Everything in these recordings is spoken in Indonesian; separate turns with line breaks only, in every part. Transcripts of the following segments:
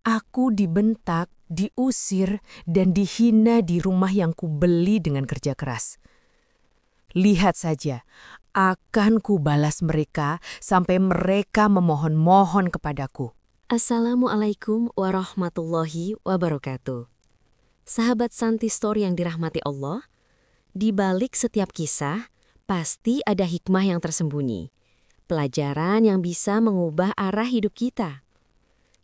Aku dibentak, diusir, dan dihina di rumah yang kubeli dengan kerja keras. Lihat saja, akan kubalas mereka sampai mereka memohon-mohon kepadaku.
Assalamualaikum warahmatullahi wabarakatuh. Sahabat Santi Story yang dirahmati Allah, di balik setiap kisah, pasti ada hikmah yang tersembunyi. Pelajaran yang bisa mengubah arah hidup kita.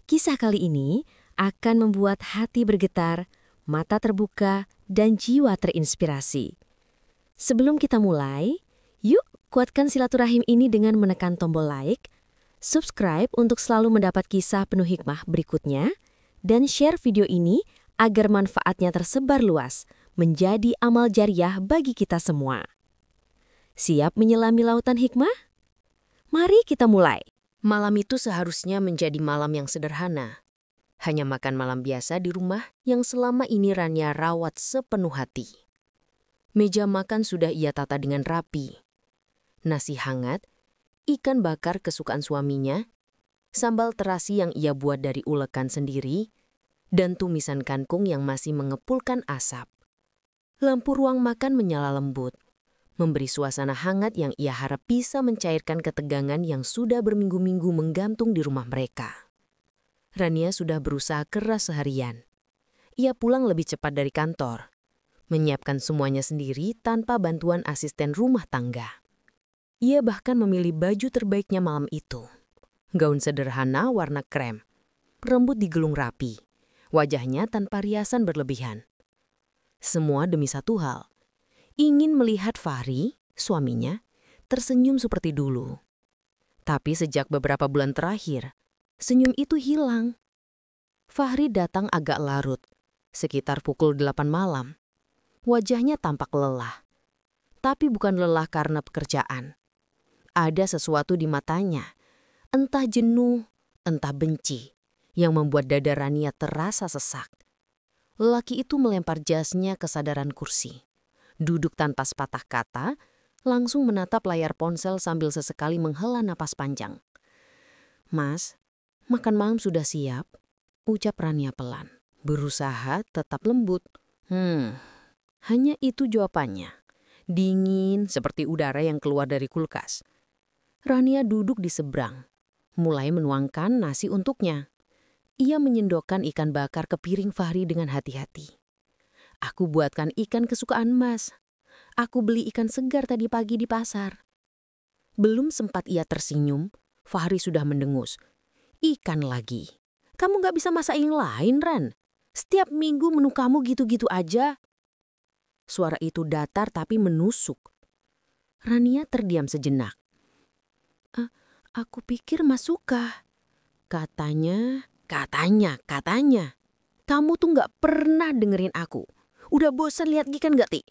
Kisah kali ini akan membuat hati bergetar, mata terbuka, dan jiwa terinspirasi. Sebelum kita mulai, yuk kuatkan silaturahim ini dengan menekan tombol like, subscribe untuk selalu mendapat kisah penuh hikmah berikutnya, dan share video ini agar manfaatnya tersebar luas, menjadi amal jariah bagi kita semua. Siap menyelami lautan hikmah? Mari kita mulai.
Malam itu seharusnya menjadi malam yang sederhana. Hanya makan malam biasa di rumah yang selama ini Rania rawat sepenuh hati. Meja makan sudah ia tata dengan rapi. Nasi hangat, ikan bakar kesukaan suaminya, sambal terasi yang ia buat dari ulekan sendiri, dan tumisan kangkung yang masih mengepulkan asap. Lampu ruang makan menyala lembut, memberi suasana hangat yang ia harap bisa mencairkan ketegangan yang sudah berminggu-minggu menggantung di rumah mereka. Rania sudah berusaha keras seharian. Ia pulang lebih cepat dari kantor, menyiapkan semuanya sendiri tanpa bantuan asisten rumah tangga. Ia bahkan memilih baju terbaiknya malam itu. Gaun sederhana warna krem, rambut digelung rapi, wajahnya tanpa riasan berlebihan. Semua demi satu hal, ingin melihat Fahri, suaminya, tersenyum seperti dulu. Tapi sejak beberapa bulan terakhir, senyum itu hilang. Fahri datang agak larut, sekitar pukul 8 malam. Wajahnya tampak lelah, tapi bukan lelah karena pekerjaan. Ada sesuatu di matanya, entah jenuh, entah benci, yang membuat dada Rania terasa sesak. Lelaki itu melempar jasnya ke sadaran kursi. Duduk tanpa sepatah kata, langsung menatap layar ponsel sambil sesekali menghela napas panjang. "Mas, makan malam sudah siap?" ucap Rania pelan, berusaha tetap lembut. Hanya itu jawabannya. Dingin seperti udara yang keluar dari kulkas. Rania duduk di seberang, mulai menuangkan nasi untuknya. Ia menyendokkan ikan bakar ke piring Fahri dengan hati-hati. "Aku buatkan ikan kesukaan Mas. Aku beli ikan segar tadi pagi di pasar." Belum sempat ia tersenyum, Fahri sudah mendengus. "Ikan lagi? Kamu gak bisa masak yang lain, Ran? Setiap minggu menu kamu gitu-gitu aja." Suara itu datar tapi menusuk. Rania terdiam sejenak. Aku pikir Mas suka." Katanya. "Kamu tuh gak pernah dengerin aku. Udah bosan lihat ikan gak, Ti?"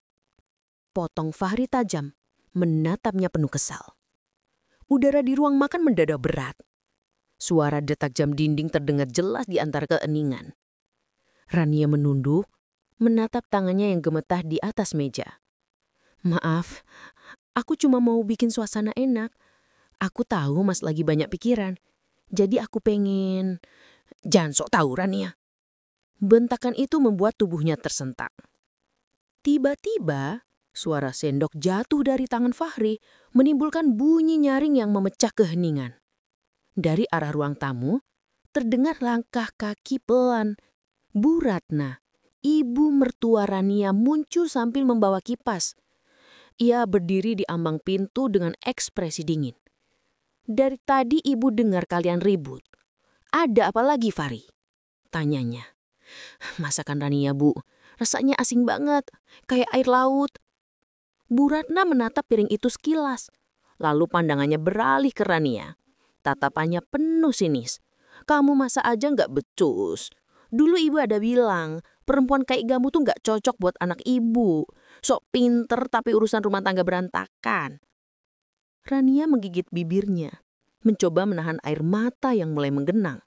Potong Fahri tajam, menatapnya penuh kesal. Udara di ruang makan mendadak berat. Suara detak jam dinding terdengar jelas di antara keheningan. Rania menunduk, menatap tangannya yang gemetah di atas meja. "Maaf, aku cuma mau bikin suasana enak. Aku tahu Mas lagi banyak pikiran. Jadi aku pengen..." "Jangan sok tahu, Rania." Bentakan itu membuat tubuhnya tersentak. Tiba-tiba, suara sendok jatuh dari tangan Fahri menimbulkan bunyi nyaring yang memecah keheningan. Dari arah ruang tamu, terdengar langkah kaki pelan. Bu Ratna, ibu mertua Rania, muncul sambil membawa kipas. Ia berdiri di ambang pintu dengan ekspresi dingin. "Dari tadi ibu dengar kalian ribut. Ada apa lagi, Fahri?" tanyanya. "Masakan Rania, Bu. Rasanya asing banget, kayak air laut." Bu Ratna menatap piring itu sekilas. Lalu pandangannya beralih ke Rania. Tatapannya penuh sinis. "Kamu masak aja gak becus. Dulu ibu ada bilang, perempuan kayak kamu tuh gak cocok buat anak ibu. Sok pinter tapi urusan rumah tangga berantakan." Rania menggigit bibirnya, mencoba menahan air mata yang mulai menggenang.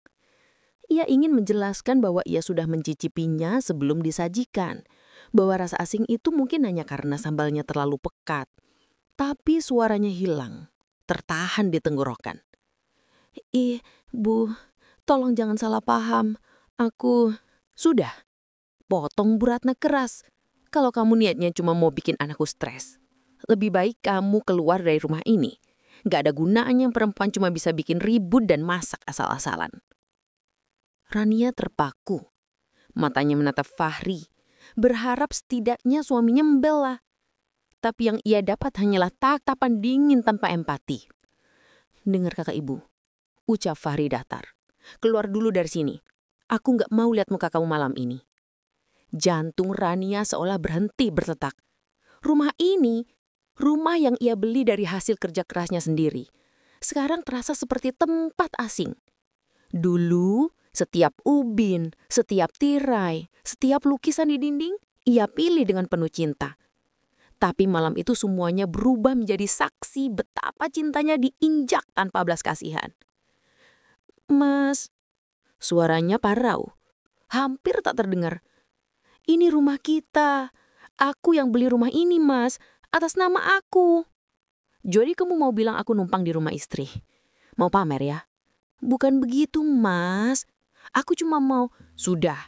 Ia ingin menjelaskan bahwa ia sudah mencicipinya sebelum disajikan, bahwa rasa asing itu mungkin hanya karena sambalnya terlalu pekat. Tapi suaranya hilang, tertahan di tenggorokan. "Bu, tolong jangan salah paham. Sudah, potong Bu Ratna keras. Kalau kamu niatnya cuma mau bikin anakku stres, lebih baik kamu keluar dari rumah ini. Gak ada gunanya perempuan cuma bisa bikin ribut dan masak asal-asalan. Rania terpaku. Matanya menatap Fahri, berharap setidaknya suaminya membela. Tapi yang ia dapat hanyalah tatapan dingin tanpa empati. Dengar kakak ibu, ucap Fahri datar. Keluar dulu dari sini. Aku gak mau lihat muka kamu malam ini. Jantung Rania seolah berhenti berdetak. Rumah ini, rumah yang ia beli dari hasil kerja kerasnya sendiri, sekarang terasa seperti tempat asing. Dulu, setiap ubin, setiap tirai, setiap lukisan di dinding, ia pilih dengan penuh cinta. Tapi malam itu semuanya berubah menjadi saksi betapa cintanya diinjak tanpa belas kasihan. Mas, suaranya parau, hampir tak terdengar. Ini rumah kita. Aku yang beli rumah ini, Mas, atas nama aku. Jadi kamu mau bilang aku numpang di rumah istri? Mau pamer ya? Bukan begitu, Mas. Aku cuma mau... Sudah,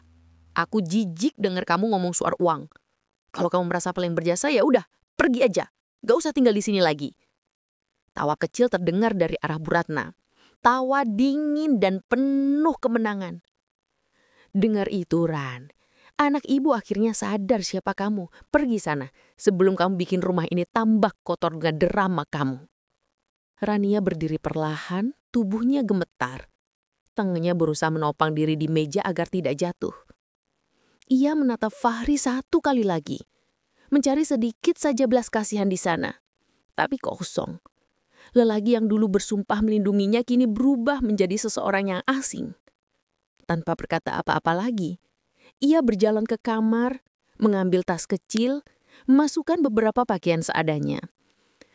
aku jijik dengar kamu ngomong soal uang. Kalau kamu merasa paling berjasa, ya udah, pergi aja. Gak usah tinggal di sini lagi. Tawa kecil terdengar dari arah Bu Ratna. Tawa dingin dan penuh kemenangan. Dengar itu, Ran. Anak ibu akhirnya sadar siapa kamu. Pergi sana sebelum kamu bikin rumah ini tambah kotor dengan drama kamu. Rania berdiri perlahan, tubuhnya gemetar. Tangannya berusaha menopang diri di meja agar tidak jatuh. Ia menatap Fahri satu kali lagi. Mencari sedikit saja belas kasihan di sana. Tapi kosong. Lelaki yang dulu bersumpah melindunginya kini berubah menjadi seseorang yang asing. Tanpa berkata apa-apa lagi, ia berjalan ke kamar, mengambil tas kecil, memasukkan beberapa pakaian seadanya.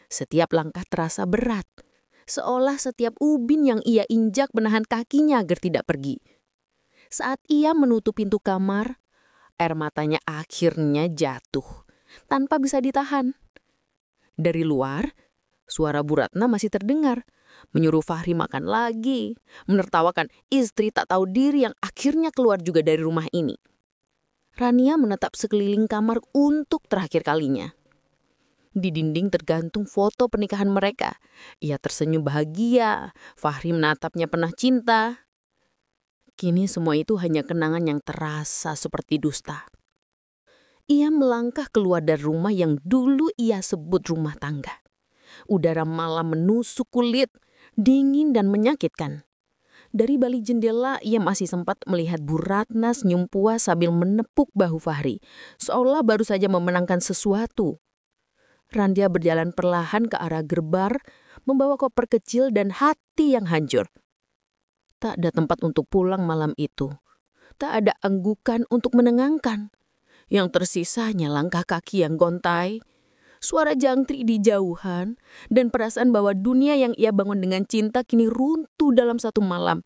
Setiap langkah terasa berat, seolah setiap ubin yang ia injak menahan kakinya agar tidak pergi. Saat ia menutup pintu kamar, air matanya akhirnya jatuh, tanpa bisa ditahan. Dari luar, suara Bu Ratna masih terdengar, menyuruh Fahri makan lagi, menertawakan istri tak tahu diri yang akhirnya keluar juga dari rumah ini. Rania menatap sekeliling kamar untuk terakhir kalinya. Di dinding tergantung foto pernikahan mereka. Ia tersenyum bahagia, Fahri menatapnya penuh cinta. Kini semua itu hanya kenangan yang terasa seperti dusta. Ia melangkah keluar dari rumah yang dulu ia sebut rumah tangga. Udara malam menusuk kulit, dingin dan menyakitkan. Dari balik jendela, ia masih sempat melihat Bu Ratna senyum puas sambil menepuk bahu Fahri, seolah baru saja memenangkan sesuatu. Randia berjalan perlahan ke arah gerbang, membawa koper kecil dan hati yang hancur. Tak ada tempat untuk pulang malam itu. Tak ada anggukan untuk menenangkan. Yang tersisa hanya langkah kaki yang gontai, suara jangkrik di jauhan, dan perasaan bahwa dunia yang ia bangun dengan cinta kini runtuh dalam satu malam,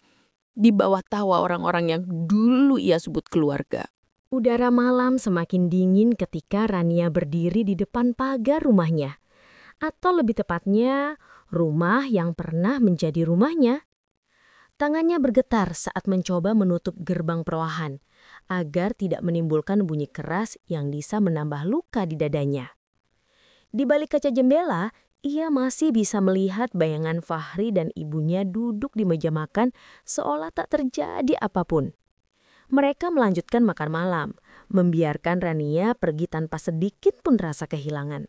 di bawah tawa orang-orang yang dulu ia sebut keluarga.
Udara malam semakin dingin ketika Rania berdiri di depan pagar rumahnya. Atau lebih tepatnya, rumah yang pernah menjadi rumahnya. Tangannya bergetar saat mencoba menutup gerbang perumahan, agar tidak menimbulkan bunyi keras yang bisa menambah luka di dadanya. Di balik kaca jendela, ia masih bisa melihat bayangan Fahri dan ibunya duduk di meja makan seolah tak terjadi apapun. Mereka melanjutkan makan malam, membiarkan Rania pergi tanpa sedikit pun rasa kehilangan.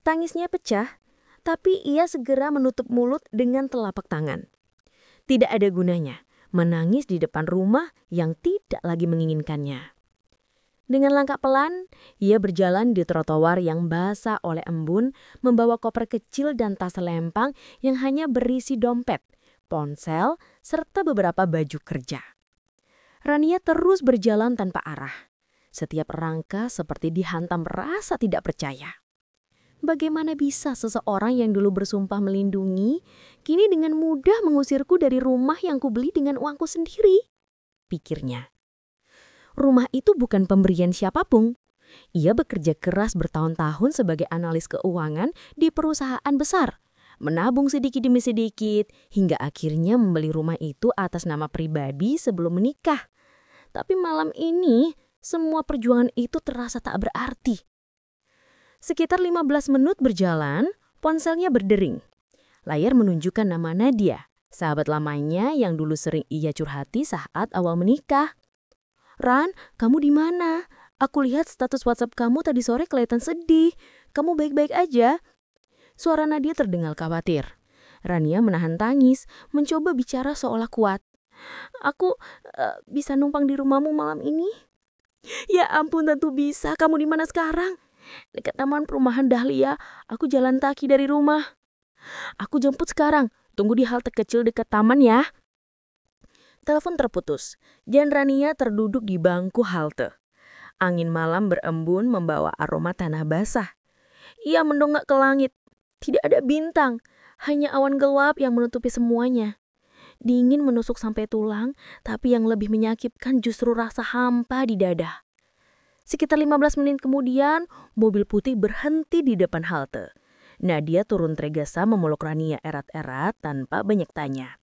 Tangisnya pecah, tapi ia segera menutup mulut dengan telapak tangan. Tidak ada gunanya menangis di depan rumah yang tidak lagi menginginkannya. Dengan langkah pelan, ia berjalan di trotoar yang basah oleh embun, membawa koper kecil dan tas lempang yang hanya berisi dompet, ponsel, serta beberapa baju kerja. Rania terus berjalan tanpa arah. Setiap rangka seperti dihantam rasa tidak percaya. Bagaimana bisa seseorang yang dulu bersumpah melindungi, kini dengan mudah mengusirku dari rumah yang kubeli dengan uangku sendiri? Pikirnya. Rumah itu bukan pemberian siapapun. Ia bekerja keras bertahun-tahun sebagai analis keuangan di perusahaan besar, menabung sedikit demi sedikit, hingga akhirnya membeli rumah itu atas nama pribadi sebelum menikah. Tapi malam ini, semua perjuangan itu terasa tak berarti. Sekitar 15 menit berjalan, ponselnya berdering. Layar menunjukkan nama Nadia, sahabat lamanya yang dulu sering ia curhati saat awal menikah. "Ran, kamu di mana? Aku lihat status WhatsApp kamu tadi sore kelihatan sedih. Kamu baik-baik aja?" Suara Nadia terdengar khawatir. Rania menahan tangis, mencoba bicara seolah kuat. "Aku bisa numpang di rumahmu malam ini?" "Ya ampun, tentu bisa. Kamu di mana sekarang?" "Dekat taman perumahan Dahlia. Aku jalan kaki dari rumah." "Aku jemput sekarang. Tunggu di halte kecil dekat taman ya." Telepon terputus dan Rania terduduk di bangku halte. Angin malam berembun membawa aroma tanah basah. Ia mendongak ke langit. Tidak ada bintang, hanya awan gelap yang menutupi semuanya. Dingin menusuk sampai tulang, tapi yang lebih menyakitkan justru rasa hampa di dada. Sekitar 15 menit kemudian, mobil putih berhenti di depan halte. Nadia turun tergesa memeluk Rania erat-erat tanpa banyak tanya.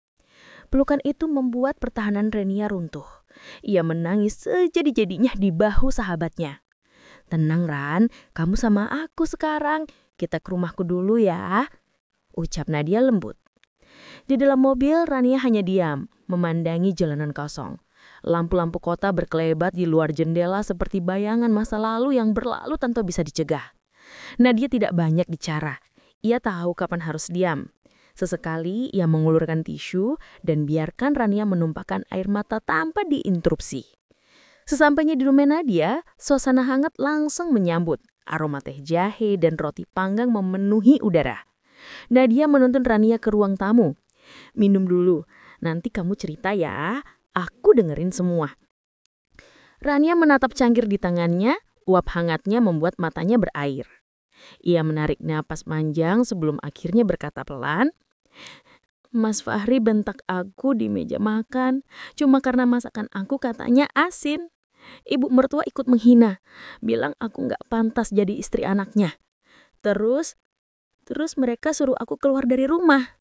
Pelukan itu membuat pertahanan Rania runtuh. Ia menangis sejadi-jadinya di bahu sahabatnya. "Tenang Ran, kamu sama aku sekarang. Kita ke rumahku dulu ya," ucap Nadia lembut. Di dalam mobil, Rania hanya diam, memandangi jalanan kosong. Lampu-lampu kota berkelebat di luar jendela seperti bayangan masa lalu yang berlalu tanpa bisa dicegah. Nadia tidak banyak bicara. Ia tahu kapan harus diam. Sesekali ia mengulurkan tisu dan biarkan Rania menumpahkan air mata tanpa diinterupsi. Sesampainya di rumah Nadia, suasana hangat langsung menyambut. Aroma teh jahe dan roti panggang memenuhi udara. Nadia menuntun Rania ke ruang tamu. "Minum dulu, nanti kamu cerita ya. Aku dengerin semua." Rania menatap cangkir di tangannya, uap hangatnya membuat matanya berair. Ia menarik napas panjang sebelum akhirnya berkata pelan, "Mas Fahri bentak aku di meja makan, cuma karena masakan aku katanya asin. Ibu mertua ikut menghina, bilang aku nggak pantas jadi istri anaknya. Terus mereka suruh aku keluar dari rumah."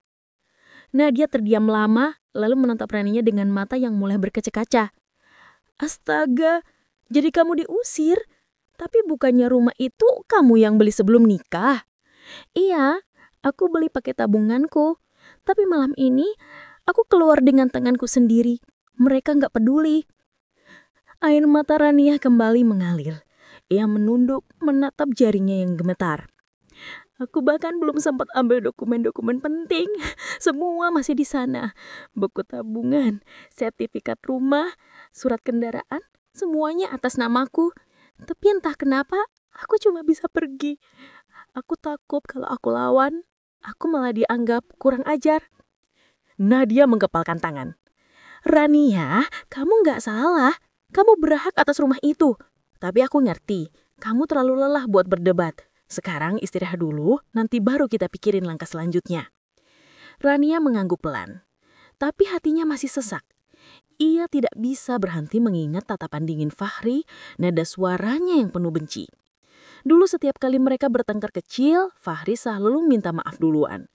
Nadia terdiam lama, lalu menatap Rania dengan mata yang mulai berkaca-kaca. "Astaga, jadi kamu diusir? Tapi bukannya rumah itu kamu yang beli sebelum nikah?" "Iya, aku beli pakai tabunganku. Tapi malam ini aku keluar dengan tanganku sendiri. Mereka nggak peduli." Air mata Rania kembali mengalir. Ia menunduk menatap jarinya yang gemetar. "Aku bahkan belum sempat ambil dokumen-dokumen penting. Semua masih di sana. Buku tabungan, sertifikat rumah, surat kendaraan, semuanya atas namaku. Tapi entah kenapa, aku cuma bisa pergi. Aku takut kalau aku lawan, aku malah dianggap kurang ajar." Nadia menggepalkan tangan. "Rania, kamu nggak salah. Kamu berhak atas rumah itu. Tapi aku ngerti, kamu terlalu lelah buat berdebat. Sekarang istirahat dulu, nanti baru kita pikirin langkah selanjutnya." Rania mengangguk pelan, tapi hatinya masih sesak. Ia tidak bisa berhenti mengingat tatapan dingin Fahri, nada suaranya yang penuh benci. Dulu setiap kali mereka bertengkar kecil, Fahri selalu minta maaf duluan.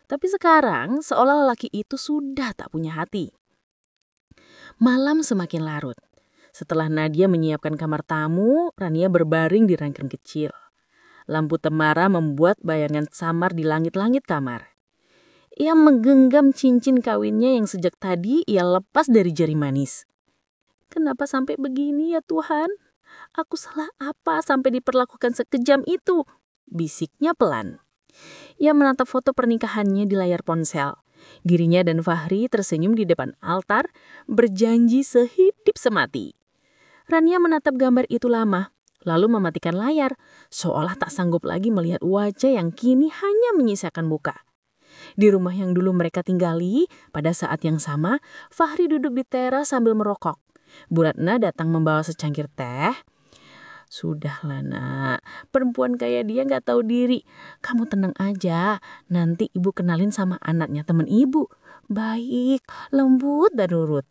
Tapi sekarang seolah lelaki itu sudah tak punya hati. Malam semakin larut. Setelah Nadia menyiapkan kamar tamu, Rania berbaring di ranking kecil. Lampu temara membuat bayangan samar di langit-langit kamar. Ia menggenggam cincin kawinnya yang sejak tadi ia lepas dari jari manis. "Kenapa sampai begini ya Tuhan? Aku salah apa sampai diperlakukan sekejam itu?" bisiknya pelan. Ia menatap foto pernikahannya di layar ponsel. Dirinya dan Fahri tersenyum di depan altar, berjanji sehidup semati. Rania menatap gambar itu lama, lalu mematikan layar, seolah tak sanggup lagi melihat wajah yang kini hanya menyisakan muka. Di rumah yang dulu mereka tinggali, pada saat yang sama, Fahri duduk di teras sambil merokok. Bu Ratna datang membawa secangkir teh. "Sudahlah nak, perempuan kayak dia gak tahu diri. Kamu tenang aja, nanti ibu kenalin sama anaknya temen ibu. Baik, lembut dan nurut."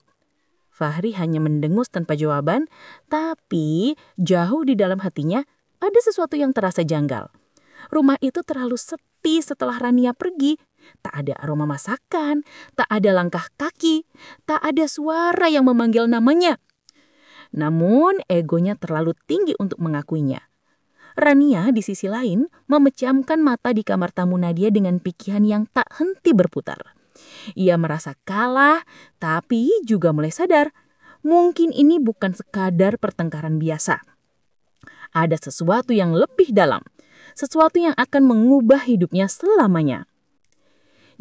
Fahri hanya mendengus tanpa jawaban, tapi jauh di dalam hatinya ada sesuatu yang terasa janggal. Rumah itu terlalu sepi setelah Rania pergi. Tak ada aroma masakan, tak ada langkah kaki, tak ada suara yang memanggil namanya.
Namun egonya terlalu tinggi untuk mengakuinya. Rania di sisi lain memejamkan mata di kamar tamu Nadia dengan pikiran yang tak henti berputar. Ia merasa kalah, tapi juga mulai sadar, mungkin ini bukan sekadar pertengkaran biasa. Ada sesuatu yang lebih dalam, sesuatu yang akan mengubah hidupnya selamanya.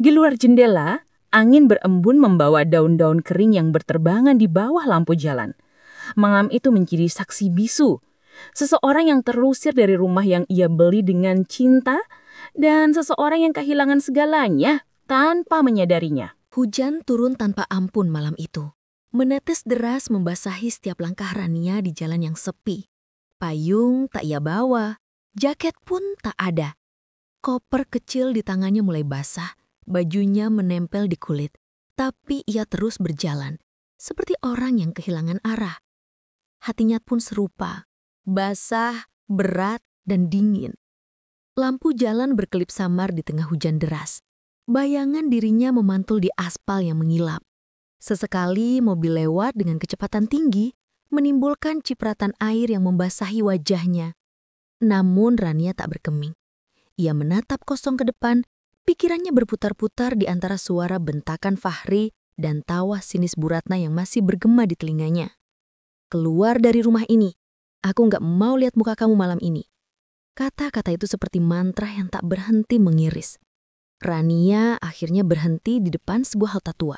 Di luar jendela, angin berembun membawa daun-daun kering yang berterbangan di bawah lampu jalan. Malam itu menjadi saksi bisu. Seseorang yang terusir dari rumah yang ia beli dengan cinta, dan seseorang yang kehilangan segalanya tanpa menyadarinya.
Hujan turun tanpa ampun malam itu. Menetes deras membasahi setiap langkah Rania di jalan yang sepi. Payung tak ia bawa, jaket pun tak ada. Koper kecil di tangannya mulai basah, bajunya menempel di kulit. Tapi ia terus berjalan, seperti orang yang kehilangan arah. Hatinya pun serupa, basah, berat, dan dingin. Lampu jalan berkelip samar di tengah hujan deras. Bayangan dirinya memantul di aspal yang mengilap. Sesekali mobil lewat dengan kecepatan tinggi, menimbulkan cipratan air yang membasahi wajahnya. Namun Rania tak berkeming. Ia menatap kosong ke depan, pikirannya berputar-putar di antara suara bentakan Fahri dan tawa sinis Bu Ratna yang masih bergema di telinganya. "Keluar dari rumah ini. Aku nggak mau lihat muka kamu malam ini." Kata-kata itu seperti mantra yang tak berhenti mengiris. Rania akhirnya berhenti di depan sebuah halte tua.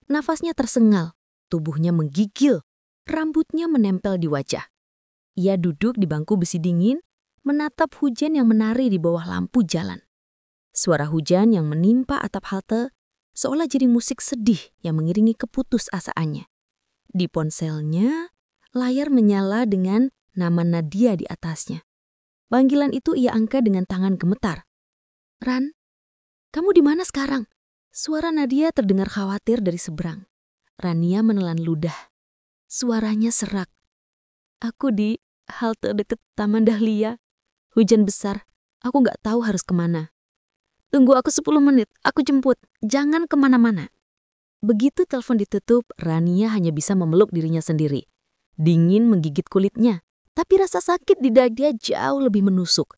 Nafasnya tersengal, tubuhnya menggigil, rambutnya menempel di wajah. Ia duduk di bangku besi dingin, menatap hujan yang menari di bawah lampu jalan. Suara hujan yang menimpa atap halte seolah jadi musik sedih yang mengiringi keputusasaannya. Di ponselnya, layar menyala dengan nama Nadia di atasnya. Panggilan itu ia angkat dengan tangan gemetar. "Ran, kamu di mana sekarang?" Suara Nadia terdengar khawatir dari seberang. Rania menelan ludah. Suaranya serak. "Aku di halte deket Taman Dahlia. Hujan besar, aku nggak tahu harus kemana." "Tunggu aku 10 menit, aku jemput. Jangan kemana-mana." Begitu telepon ditutup, Rania hanya bisa memeluk dirinya sendiri. Dingin menggigit kulitnya, tapi rasa sakit di dada jauh lebih menusuk.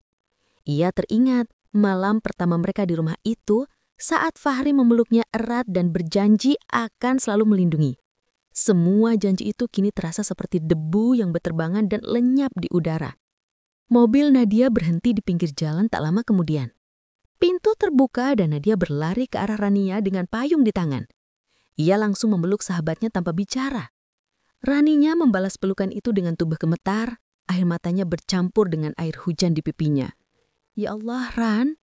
Ia teringat malam pertama mereka di rumah itu saat Fahri memeluknya erat dan berjanji akan selalu melindungi. Semua janji itu kini terasa seperti debu yang berterbangan dan lenyap di udara. Mobil Nadia berhenti di pinggir jalan tak lama kemudian. Pintu terbuka dan Nadia berlari ke arah Rania dengan payung di tangan. Ia langsung memeluk sahabatnya tanpa bicara. Raninya membalas pelukan itu dengan tubuh gemetar, air matanya bercampur dengan air hujan di pipinya. "Ya Allah, Ran,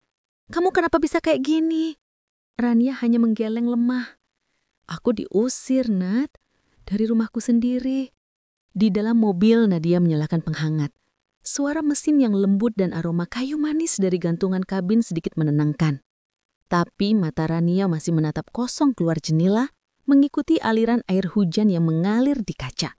kamu kenapa bisa kayak gini?" Rania hanya menggeleng lemah. "Aku diusir, Nat, dari rumahku sendiri." Di dalam mobil, Nadia menyalakan penghangat. Suara mesin yang lembut dan aroma kayu manis dari gantungan kabin sedikit menenangkan. Tapi mata Rania masih menatap kosong keluar jendela, mengikuti aliran air hujan yang mengalir di kaca.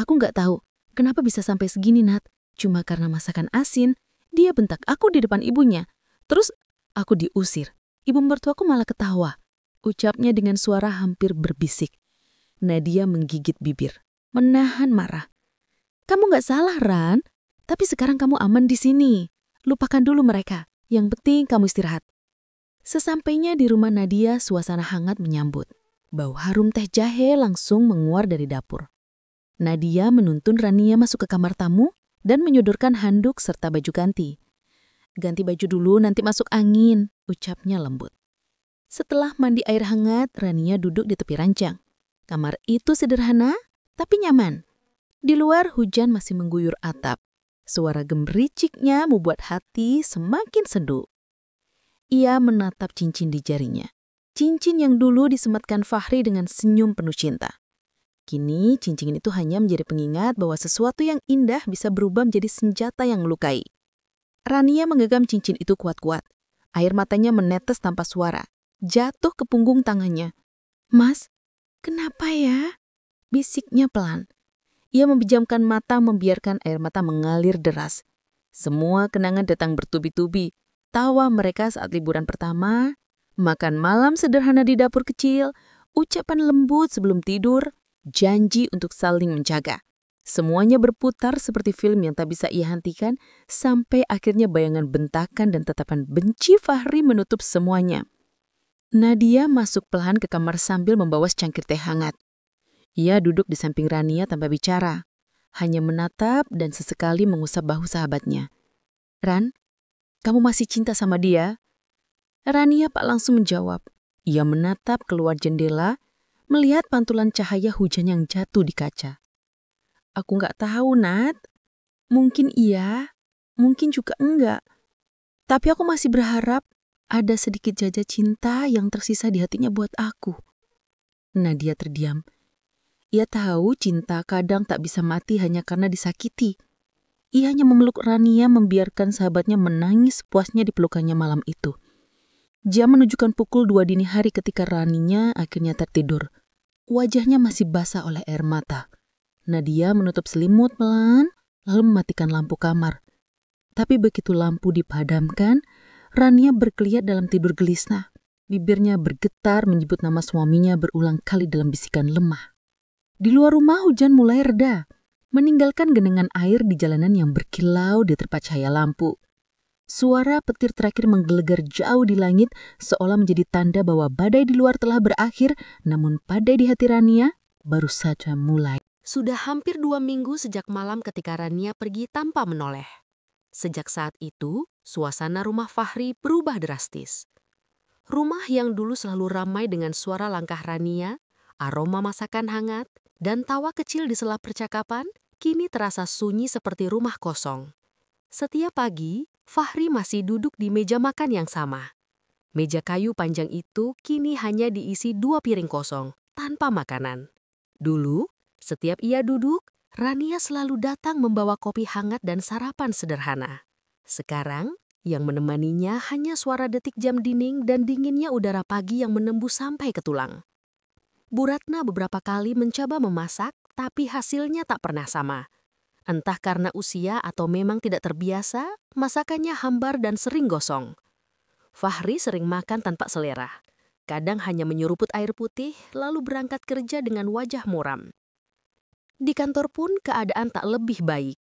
"Aku nggak tahu kenapa bisa sampai segini, Nat. Cuma karena masakan asin, dia bentak aku di depan ibunya. Terus aku diusir. Ibu mertuaku malah ketawa," ucapnya dengan suara hampir berbisik. Nadia menggigit bibir, menahan marah. "Kamu nggak salah, Ran. Tapi sekarang kamu aman di sini. Lupakan dulu mereka. Yang penting kamu istirahat." Sesampainya di rumah Nadia, suasana hangat menyambut. Bau harum teh jahe langsung menguar dari dapur. Nadia menuntun Rania masuk ke kamar tamu dan menyodorkan handuk serta baju ganti. "Ganti baju dulu, nanti masuk angin," ucapnya lembut. Setelah mandi air hangat, Rania duduk di tepi ranjang. Kamar itu sederhana, tapi nyaman. Di luar hujan masih mengguyur atap. Suara gemericiknya membuat hati semakin seduh. Ia menatap cincin di jarinya. Cincin yang dulu disematkan Fahri dengan senyum penuh cinta. Kini cincin itu hanya menjadi pengingat bahwa sesuatu yang indah bisa berubah menjadi senjata yang melukai. Rania menggenggam cincin itu kuat-kuat. Air matanya menetes tanpa suara, jatuh ke punggung tangannya. "Mas, kenapa ya?" bisiknya pelan. Ia memejamkan mata membiarkan air mata mengalir deras. Semua kenangan datang bertubi-tubi. Tawa mereka saat liburan pertama, makan malam sederhana di dapur kecil, ucapan lembut sebelum tidur, janji untuk saling menjaga.
Semuanya berputar seperti film yang tak bisa ia hentikan, sampai akhirnya bayangan bentakan dan tatapan benci Fahri menutup semuanya. Nadia masuk pelan ke kamar sambil membawa secangkir teh hangat. Ia duduk di samping Rania tanpa bicara, hanya menatap dan sesekali mengusap bahu sahabatnya. "Ran, kamu masih cinta sama dia?" Rania tak langsung menjawab. Ia menatap keluar jendela, melihat pantulan cahaya hujan yang jatuh di kaca. "Aku nggak tahu, Nat. Mungkin iya, mungkin juga enggak. Tapi aku masih berharap ada sedikit jejak cinta yang tersisa di hatinya buat aku." Nadia terdiam. Ia tahu cinta kadang tak bisa mati hanya karena disakiti. Ia hanya memeluk Rania, membiarkan sahabatnya menangis puasnya di pelukannya malam itu. Jam menunjukkan pukul 2 dini hari ketika Raninya akhirnya tertidur. Wajahnya masih basah oleh air mata. Nadia menutup selimut pelan, lalu mematikan lampu kamar. Tapi begitu lampu dipadamkan, Rania berkeliat dalam tidur gelisah. Bibirnya bergetar menyebut nama suaminya berulang kali dalam bisikan lemah. Di luar rumah hujan mulai reda, meninggalkan genangan air di jalanan yang berkilau di terpa cahaya lampu. Suara petir terakhir menggelegar jauh di langit seolah menjadi tanda bahwa badai di luar telah berakhir, namun badai di hati Rania baru saja mulai.
Sudah hampir 2 minggu sejak malam ketika Rania pergi tanpa menoleh. Sejak saat itu, suasana rumah Fahri berubah drastis. Rumah yang dulu selalu ramai dengan suara langkah Rania, aroma masakan hangat, dan tawa kecil di sela percakapan, kini terasa sunyi seperti rumah kosong. Setiap pagi, Fahri masih duduk di meja makan yang sama. Meja kayu panjang itu kini hanya diisi 2 piring kosong, tanpa makanan. Dulu, setiap ia duduk, Rania selalu datang membawa kopi hangat dan sarapan sederhana. Sekarang, yang menemaninya hanya suara detik jam dinding dan dinginnya udara pagi yang menembus sampai ke tulang. Bu Ratna beberapa kali mencoba memasak, tapi hasilnya tak pernah sama. Entah karena usia atau memang tidak terbiasa, masakannya hambar dan sering gosong. Fahri sering makan tanpa selera. Kadang hanya menyeruput air putih, lalu berangkat kerja dengan wajah muram. Di kantor pun keadaan tak lebih baik.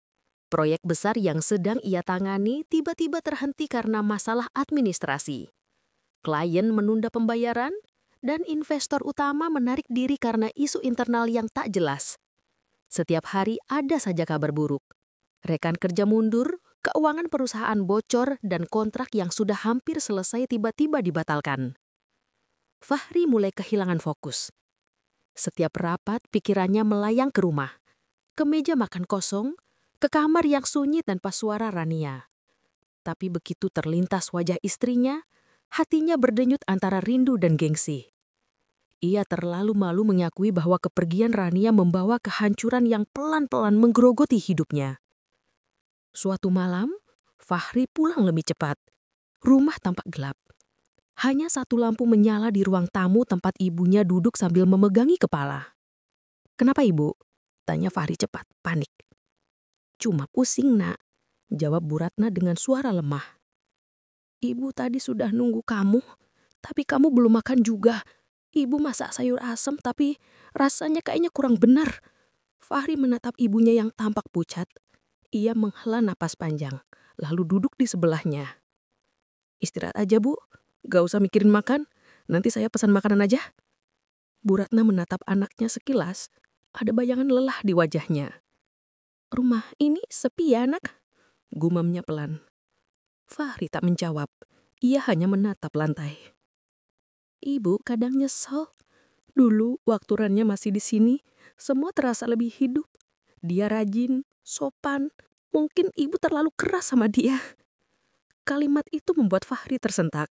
Proyek besar yang sedang ia tangani tiba-tiba terhenti karena masalah administrasi. Klien menunda pembayaran, dan investor utama menarik diri karena isu internal yang tak jelas. Setiap hari ada saja kabar buruk. Rekan kerja mundur, keuangan perusahaan bocor, dan kontrak yang sudah hampir selesai tiba-tiba dibatalkan. Fahri mulai kehilangan fokus. Setiap rapat pikirannya melayang ke rumah, ke meja makan kosong, ke kamar yang sunyi tanpa suara Rania. Tapi begitu terlintas wajah istrinya, hatinya berdenyut antara rindu dan gengsi. Ia terlalu malu mengakui bahwa kepergian Rania membawa kehancuran yang pelan-pelan menggerogoti hidupnya. Suatu malam, Fahri pulang lebih cepat. Rumah tampak gelap. Hanya satu lampu menyala di ruang tamu tempat ibunya duduk sambil memegangi kepala. "Kenapa, Ibu?" tanya Fahri cepat, panik. "Cuma pusing, Nak," jawab Bu Ratna dengan suara lemah. "Ibu tadi sudah nunggu kamu, tapi kamu belum makan juga. Ibu masak sayur asem tapi rasanya kayaknya kurang benar." Fahri menatap ibunya yang tampak pucat. Ia menghela napas panjang, lalu duduk di sebelahnya. "Istirahat aja, Bu. Gak usah mikirin makan. Nanti saya pesan makanan aja." Bu Ratna menatap anaknya sekilas. Ada bayangan lelah di wajahnya. "Rumah ini sepi ya, Nak?" gumamnya pelan. Fahri tak menjawab. Ia hanya menatap lantai. "Ibu kadang nyesel. Dulu waktu Rania masih di sini, semua terasa lebih hidup. Dia rajin, sopan. Mungkin ibu terlalu keras sama dia." Kalimat itu membuat Fahri tersentak.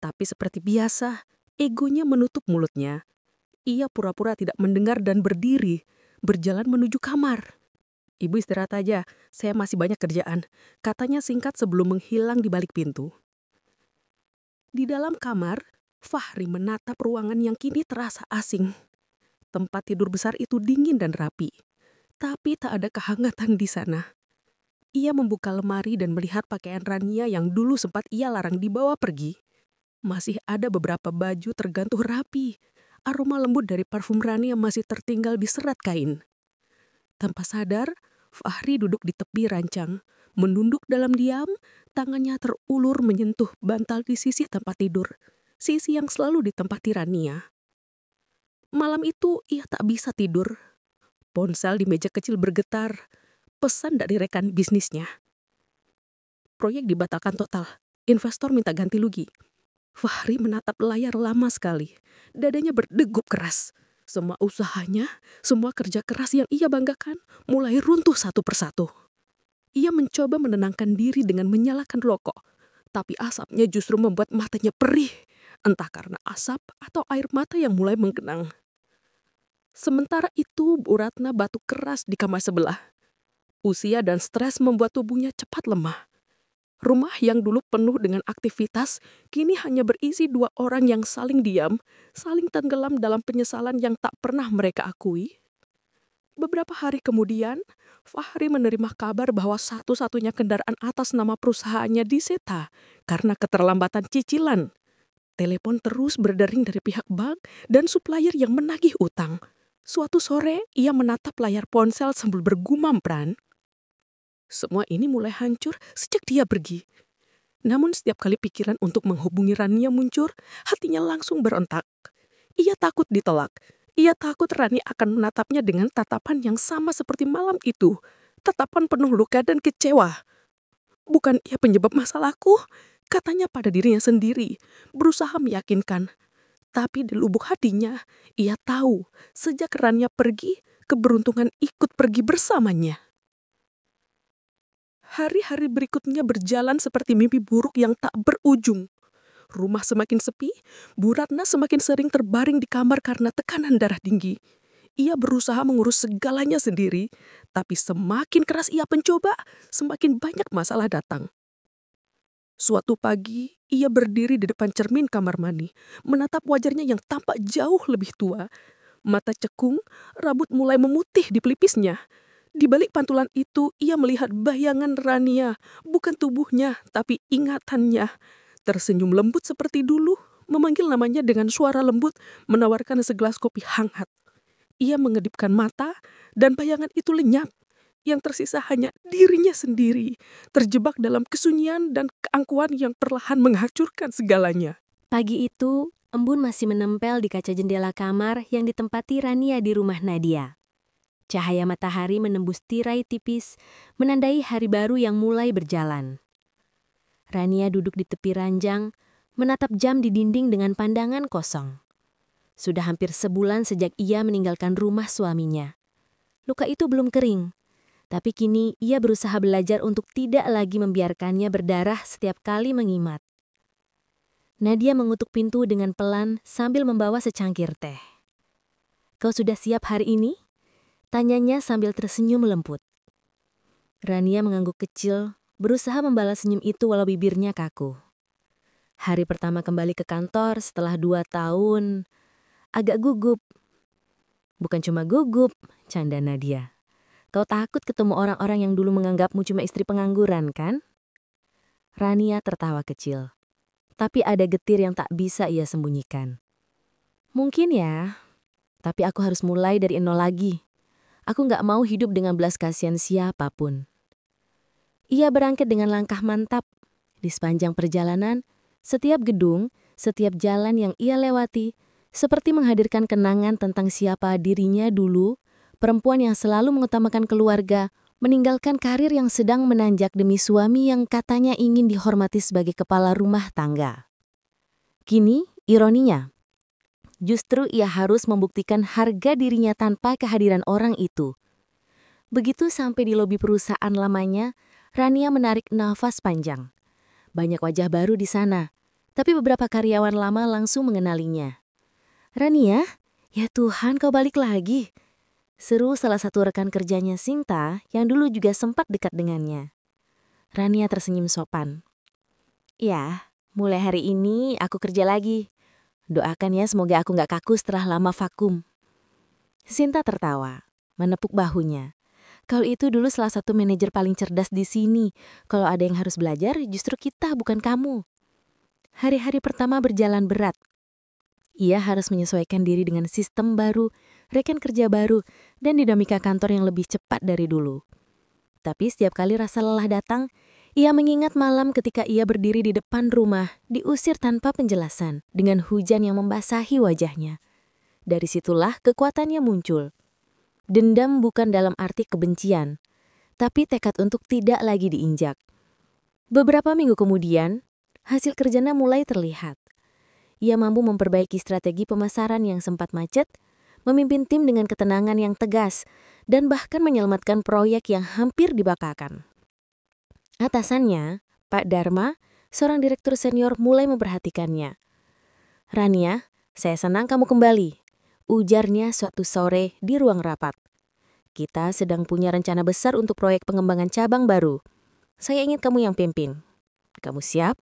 Tapi seperti biasa, egonya menutup mulutnya. Ia pura-pura tidak mendengar dan berdiri, berjalan menuju kamar. "Ibu istirahat aja, saya masih banyak kerjaan," katanya singkat sebelum menghilang di balik pintu. Di dalam kamar, Fahri menatap ruangan yang kini terasa asing. Tempat tidur besar itu dingin dan rapi, tapi tak ada kehangatan di sana. Ia membuka lemari dan melihat pakaian Rania yang dulu sempat ia larang dibawa pergi. Masih ada beberapa baju tergantung rapi. Aroma lembut dari parfum Rania masih tertinggal di serat kain.
Tanpa sadar, Fahri duduk di tepi ranjang, menunduk dalam diam, tangannya terulur menyentuh bantal di sisi tempat tidur, sisi yang selalu ditempati Rania. Malam itu ia tak bisa tidur. Ponsel di meja kecil bergetar, pesan dari rekan bisnisnya. Proyek dibatalkan total, investor minta ganti rugi. Fahri menatap layar lama sekali, dadanya berdegup keras. Semua usahanya, semua kerja keras yang ia banggakan mulai runtuh satu persatu. Ia mencoba menenangkan diri dengan menyalakan rokok, tapi asapnya justru membuat matanya perih, entah karena asap atau air mata yang mulai menggenang. Sementara itu, Bu Ratna batuk keras di kamar sebelah. Usia dan stres membuat tubuhnya cepat lemah. Rumah yang dulu penuh dengan aktivitas, kini hanya berisi 2 orang yang saling diam, saling tenggelam dalam penyesalan yang tak pernah mereka akui. Beberapa hari kemudian, Fahri menerima kabar bahwa satu-satunya kendaraan atas nama perusahaannya disita karena keterlambatan cicilan. Telepon terus berdering dari pihak bank dan supplier yang menagih utang. Suatu sore, ia menatap layar ponsel sambil bergumam peran. Semua ini mulai hancur sejak dia pergi. Namun setiap kali pikiran untuk menghubungi Rania muncul, hatinya langsung berontak. Ia takut ditolak. Ia takut Rani akan menatapnya dengan tatapan yang sama seperti malam itu. Tatapan penuh luka dan kecewa. Bukan ia penyebab masalahku, katanya pada dirinya sendiri, berusaha meyakinkan. Tapi di lubuk hatinya, ia tahu sejak Rania pergi, keberuntungan ikut pergi bersamanya. Hari-hari berikutnya berjalan seperti mimpi buruk yang tak berujung. Rumah semakin sepi, Bu Ratna semakin sering terbaring di kamar karena tekanan darah tinggi. Ia berusaha mengurus segalanya sendiri, tapi semakin keras ia mencoba, semakin banyak masalah datang. Suatu pagi, ia berdiri di depan cermin kamar mandi, menatap wajahnya yang tampak jauh lebih tua. Mata cekung, rambut mulai memutih di pelipisnya. Di balik pantulan itu, ia melihat bayangan Rania, bukan tubuhnya, tapi ingatannya. Tersenyum lembut seperti dulu, memanggil namanya dengan suara lembut, menawarkan segelas kopi hangat. Ia mengedipkan mata, dan bayangan itu lenyap. Yang tersisa hanya dirinya sendiri, terjebak dalam kesunyian dan keangkuhan yang perlahan menghancurkan segalanya.
Pagi itu, embun masih menempel di kaca jendela kamar yang ditempati Rania di rumah Nadia. Cahaya matahari menembus tirai tipis, menandai hari baru yang mulai berjalan. Rania duduk di tepi ranjang, menatap jam di dinding dengan pandangan kosong. Sudah hampir sebulan sejak ia meninggalkan rumah suaminya. Luka itu belum kering, tapi kini ia berusaha belajar untuk tidak lagi membiarkannya berdarah setiap kali mengimat. Nadia mengutuk pintu dengan pelan sambil membawa secangkir teh. "Kau sudah siap hari ini?" tanyanya sambil tersenyum lembut. Rania mengangguk kecil, berusaha membalas senyum itu walau bibirnya kaku. Hari pertama kembali ke kantor setelah 2 tahun, agak gugup. "Bukan cuma gugup," canda Nadia. "Kau takut ketemu orang-orang yang dulu menganggapmu cuma istri pengangguran, kan?" Rania tertawa kecil, tapi ada getir yang tak bisa ia sembunyikan. "Mungkin ya, tapi aku harus mulai dari nol lagi. Aku gak mau hidup dengan belas kasihan siapapun." Ia berangkat dengan langkah mantap. Di sepanjang perjalanan, setiap gedung, setiap jalan yang ia lewati, seperti menghadirkan kenangan tentang siapa dirinya dulu, perempuan yang selalu mengutamakan keluarga, meninggalkan karir yang sedang menanjak demi suami yang katanya ingin dihormati sebagai kepala rumah tangga. Kini, ironinya, justru ia harus membuktikan harga dirinya tanpa kehadiran orang itu. Begitu sampai di lobi perusahaan lamanya, Rania menarik nafas panjang. Banyak wajah baru di sana, tapi beberapa karyawan lama langsung mengenalinya. "Rania, ya Tuhan kau balik lagi," seru salah satu rekan kerjanya Sinta yang dulu juga sempat dekat dengannya. Rania tersenyum sopan. "Ya, mulai hari ini aku kerja lagi. Doakan ya semoga aku gak kaku setelah lama vakum." Sinta tertawa, menepuk bahunya. "Kau itu dulu salah satu manajer paling cerdas di sini. Kalau ada yang harus belajar, justru kita bukan kamu." Hari-hari pertama berjalan berat. Ia harus menyesuaikan diri dengan sistem baru, rekan kerja baru, dan dinamika kantor yang lebih cepat dari dulu. Tapi setiap kali rasa lelah datang, ia mengingat malam ketika ia berdiri di depan rumah, diusir tanpa penjelasan, dengan hujan yang membasahi wajahnya. Dari situlah kekuatannya muncul. Dendam bukan dalam arti kebencian, tapi tekad untuk tidak lagi diinjak. Beberapa minggu kemudian, hasil kerjanya mulai terlihat. Ia mampu memperbaiki strategi pemasaran yang sempat macet, memimpin tim dengan ketenangan yang tegas, dan bahkan menyelamatkan proyek yang hampir dibakakan. Atasannya, Pak Dharma, seorang direktur senior mulai memperhatikannya. "Rania, saya senang kamu kembali," ujarnya suatu sore di ruang rapat. "Kita sedang punya rencana besar untuk proyek pengembangan cabang baru. Saya ingin kamu yang pimpin. Kamu siap?"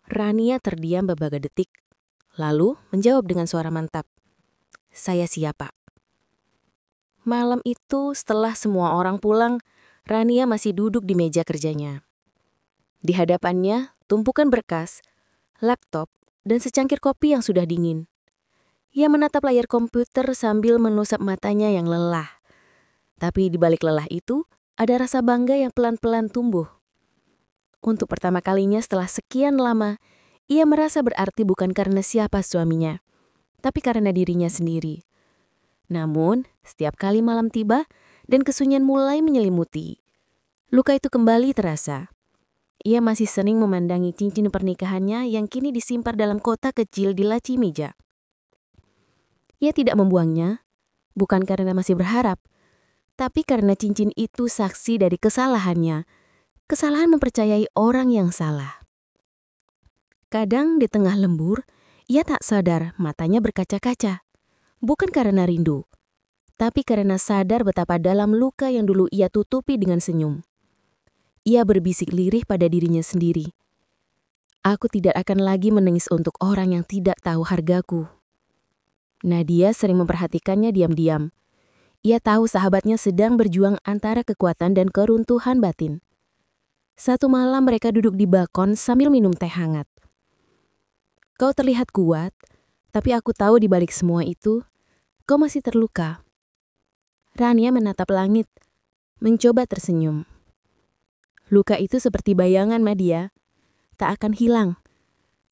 Rania terdiam beberapa detik, lalu menjawab dengan suara mantap. "Saya siap, Pak." Malam itu, setelah semua orang pulang, Rania masih duduk di meja kerjanya. Di hadapannya, tumpukan berkas, laptop, dan secangkir kopi yang sudah dingin. Ia menatap layar komputer sambil menusap matanya yang lelah. Tapi di balik lelah itu, ada rasa bangga yang pelan-pelan tumbuh. Untuk pertama kalinya setelah sekian lama, ia merasa berarti bukan karena siapa suaminya, tapi karena dirinya sendiri. Namun, setiap kali malam tiba dan kesunyian mulai menyelimuti, luka itu kembali terasa. Ia masih sering memandangi cincin pernikahannya yang kini disimpan dalam kotak kecil di laci meja. Ia tidak membuangnya, bukan karena masih berharap, tapi karena cincin itu saksi dari kesalahannya, kesalahan mempercayai orang yang salah. Kadang di tengah lembur, ia tak sadar matanya berkaca-kaca. Bukan karena rindu, tapi karena sadar betapa dalam luka yang dulu ia tutupi dengan senyum. Ia berbisik lirih pada dirinya sendiri. "Aku tidak akan lagi menangis untuk orang yang tidak tahu hargaku." Nadia sering memperhatikannya diam-diam. Ia tahu sahabatnya sedang berjuang antara kekuatan dan keruntuhan batin. Satu malam mereka duduk di balkon sambil minum teh hangat. "Kau terlihat kuat, tapi aku tahu di balik semua itu, kau masih terluka." Rania menatap langit, mencoba tersenyum. "Luka itu seperti bayangan, Nadia. Tak akan hilang,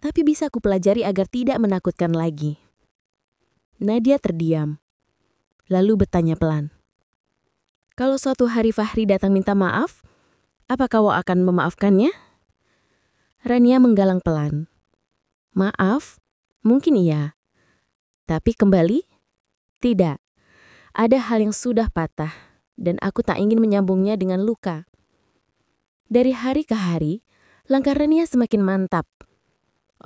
tapi bisa kupelajari agar tidak menakutkan lagi." Nadia terdiam, lalu bertanya pelan. "Kalau suatu hari Fahri datang minta maaf, apa kau akan memaafkannya?" Rania menggalang pelan. "Maaf, mungkin iya. Tapi kembali? Tidak. Ada hal yang sudah patah, dan aku tak ingin menyambungnya dengan luka." Dari hari ke hari, langkah Rania semakin mantap.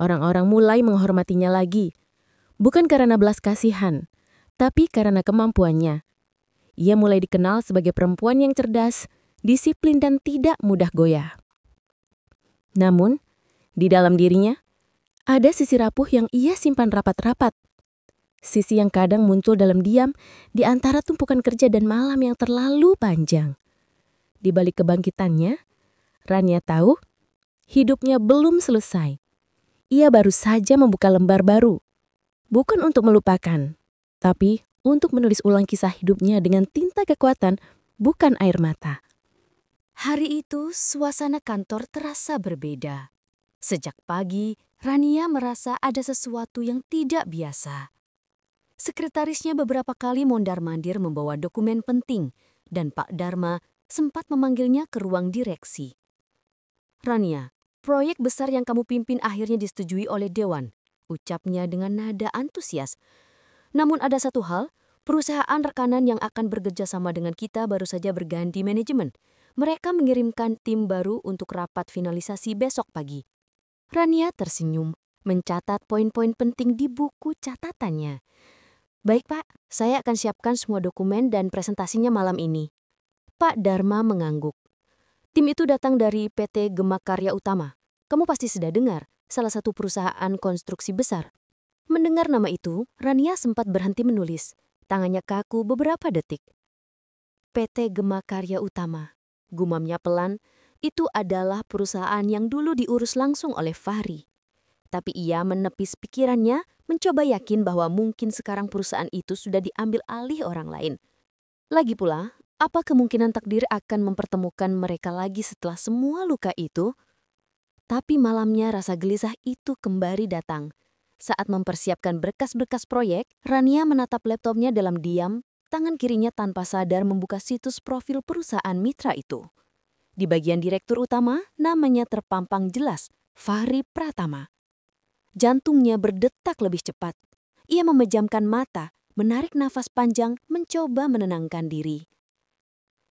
Orang-orang mulai menghormatinya lagi, bukan karena belas kasihan, tapi karena kemampuannya. Ia mulai dikenal sebagai perempuan yang cerdas, disiplin, dan tidak mudah goyah. Namun, di dalam dirinya, ada sisi rapuh yang ia simpan rapat-rapat. Sisi yang kadang muncul dalam diam di antara tumpukan kerja dan malam yang terlalu panjang. Di balik kebangkitannya, Rania tahu hidupnya belum selesai. Ia baru saja membuka lembar baru. Bukan untuk melupakan, tapi untuk menulis ulang kisah hidupnya dengan tinta kekuatan, bukan air mata.
Hari itu, suasana kantor terasa berbeda. Sejak pagi, Rania merasa ada sesuatu yang tidak biasa. Sekretarisnya beberapa kali mondar-mandir membawa dokumen penting, dan Pak Dharma sempat memanggilnya ke ruang direksi. "Rania, proyek besar yang kamu pimpin akhirnya disetujui oleh Dewan," ucapnya dengan nada antusias. "Namun ada satu hal, perusahaan rekanan yang akan bekerja sama dengan kita baru saja berganti manajemen. Mereka mengirimkan tim baru untuk rapat finalisasi besok pagi." Rania tersenyum, mencatat poin-poin penting di buku catatannya. "Baik, Pak, saya akan siapkan semua dokumen dan presentasinya malam ini." Pak Dharma mengangguk. "Tim itu datang dari PT Gemakarya Utama. Kamu pasti sudah dengar, salah satu perusahaan konstruksi besar." Mendengar nama itu, Rania sempat berhenti menulis. Tangannya kaku beberapa detik. "PT Gemakarya Utama," gumamnya pelan, "itu adalah perusahaan yang dulu diurus langsung oleh Fahri." Tapi ia menepis pikirannya, mencoba yakin bahwa mungkin sekarang perusahaan itu sudah diambil alih orang lain. Lagi pula, apa kemungkinan takdir akan mempertemukan mereka lagi setelah semua luka itu? Tapi malamnya rasa gelisah itu kembali datang. Saat mempersiapkan berkas-berkas proyek, Rania menatap laptopnya dalam diam, tangan kirinya tanpa sadar membuka situs profil perusahaan mitra itu. Di bagian direktur utama, namanya terpampang jelas, Fahri Pratama. Jantungnya berdetak lebih cepat. Ia memejamkan mata, menarik nafas panjang, mencoba menenangkan diri.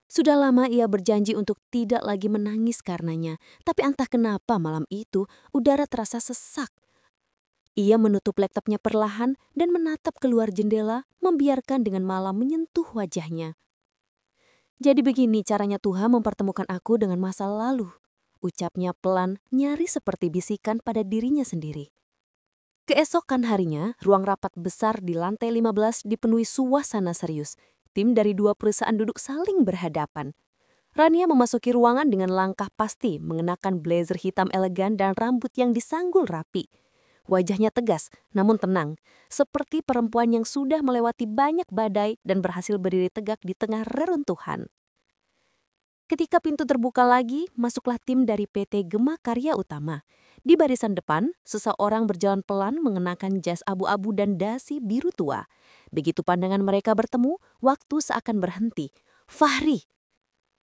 Sudah lama ia berjanji untuk tidak lagi menangis karenanya, tapi entah kenapa malam itu udara terasa sesak. Ia menutup laptopnya perlahan dan menatap keluar jendela, membiarkan dengan malam menyentuh wajahnya. Jadi begini caranya Tuhan mempertemukan aku dengan masa lalu, ucapnya pelan, nyaris seperti bisikan pada dirinya sendiri. Keesokan harinya, ruang rapat besar di lantai 15 dipenuhi suasana serius. Tim dari 2 perusahaan duduk saling berhadapan. Rania memasuki ruangan dengan langkah pasti, mengenakan blazer hitam elegan dan rambut yang disanggul rapi. Wajahnya tegas, namun tenang, seperti perempuan yang sudah melewati banyak badai dan berhasil berdiri tegak di tengah reruntuhan. Ketika pintu terbuka lagi, masuklah tim dari PT Gema Karya Utama. Di barisan depan, seseorang berjalan pelan mengenakan jas abu-abu dan dasi biru tua. Begitu pandangan mereka bertemu, waktu seakan berhenti. Fahri!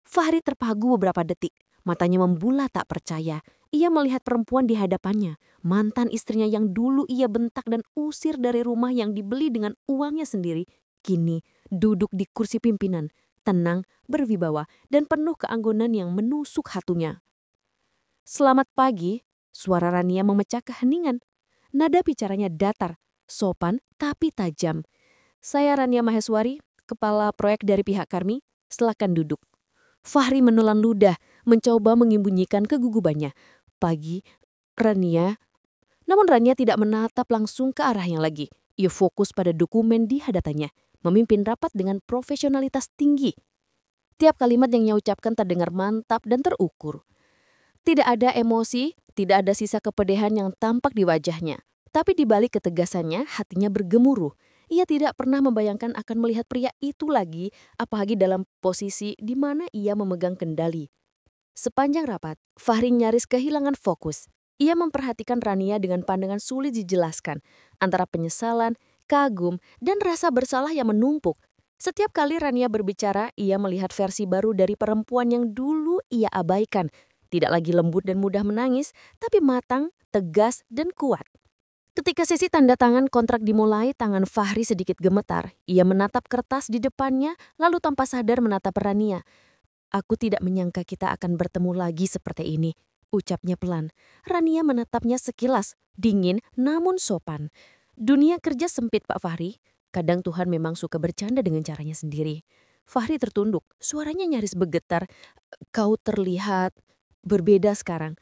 Fahri terpagu beberapa detik. Matanya membulat tak percaya. Ia melihat perempuan di hadapannya, mantan istrinya yang dulu ia bentak dan usir dari rumah yang dibeli dengan uangnya sendiri. Kini duduk di kursi pimpinan, tenang, berwibawa, dan penuh keanggunan yang menusuk hatinya. Selamat pagi, suara Rania memecah keheningan. Nada bicaranya datar, sopan tapi tajam. Saya Rania Maheswari, kepala proyek dari pihak kami, silakan duduk. Fahri menelan ludah, mencoba menyembunyikan kegugupannya. Pagi, Rania. Namun Rania tidak menatap langsung ke arah yang lagi. Ia fokus pada dokumen di hadapannya, memimpin rapat dengan profesionalitas tinggi. Tiap kalimat yang ia ucapkan terdengar mantap dan terukur. Tidak ada emosi, tidak ada sisa kepedihan yang tampak di wajahnya. Tapi di balik ketegasannya, hatinya bergemuruh. Ia tidak pernah membayangkan akan melihat pria itu lagi, apalagi dalam posisi di mana ia memegang kendali. Sepanjang rapat, Fahri nyaris kehilangan fokus. Ia memperhatikan Rania dengan pandangan sulit dijelaskan, antara penyesalan, kagum, dan rasa bersalah yang menumpuk. Setiap kali Rania berbicara, ia melihat versi baru dari perempuan yang dulu ia abaikan. Tidak lagi lembut dan mudah menangis, tapi matang, tegas, dan kuat. Ketika sesi tanda tangan kontrak dimulai, tangan Fahri sedikit gemetar. Ia menatap kertas di depannya, lalu tanpa sadar menatap Rania. Aku tidak menyangka kita akan bertemu lagi seperti ini, ucapnya pelan. Rania menatapnya sekilas, dingin namun sopan. Dunia kerja sempit Pak Fahri. Kadang Tuhan memang suka bercanda dengan caranya sendiri. Fahri tertunduk, suaranya nyaris bergetar. Kau terlihat berbeda sekarang.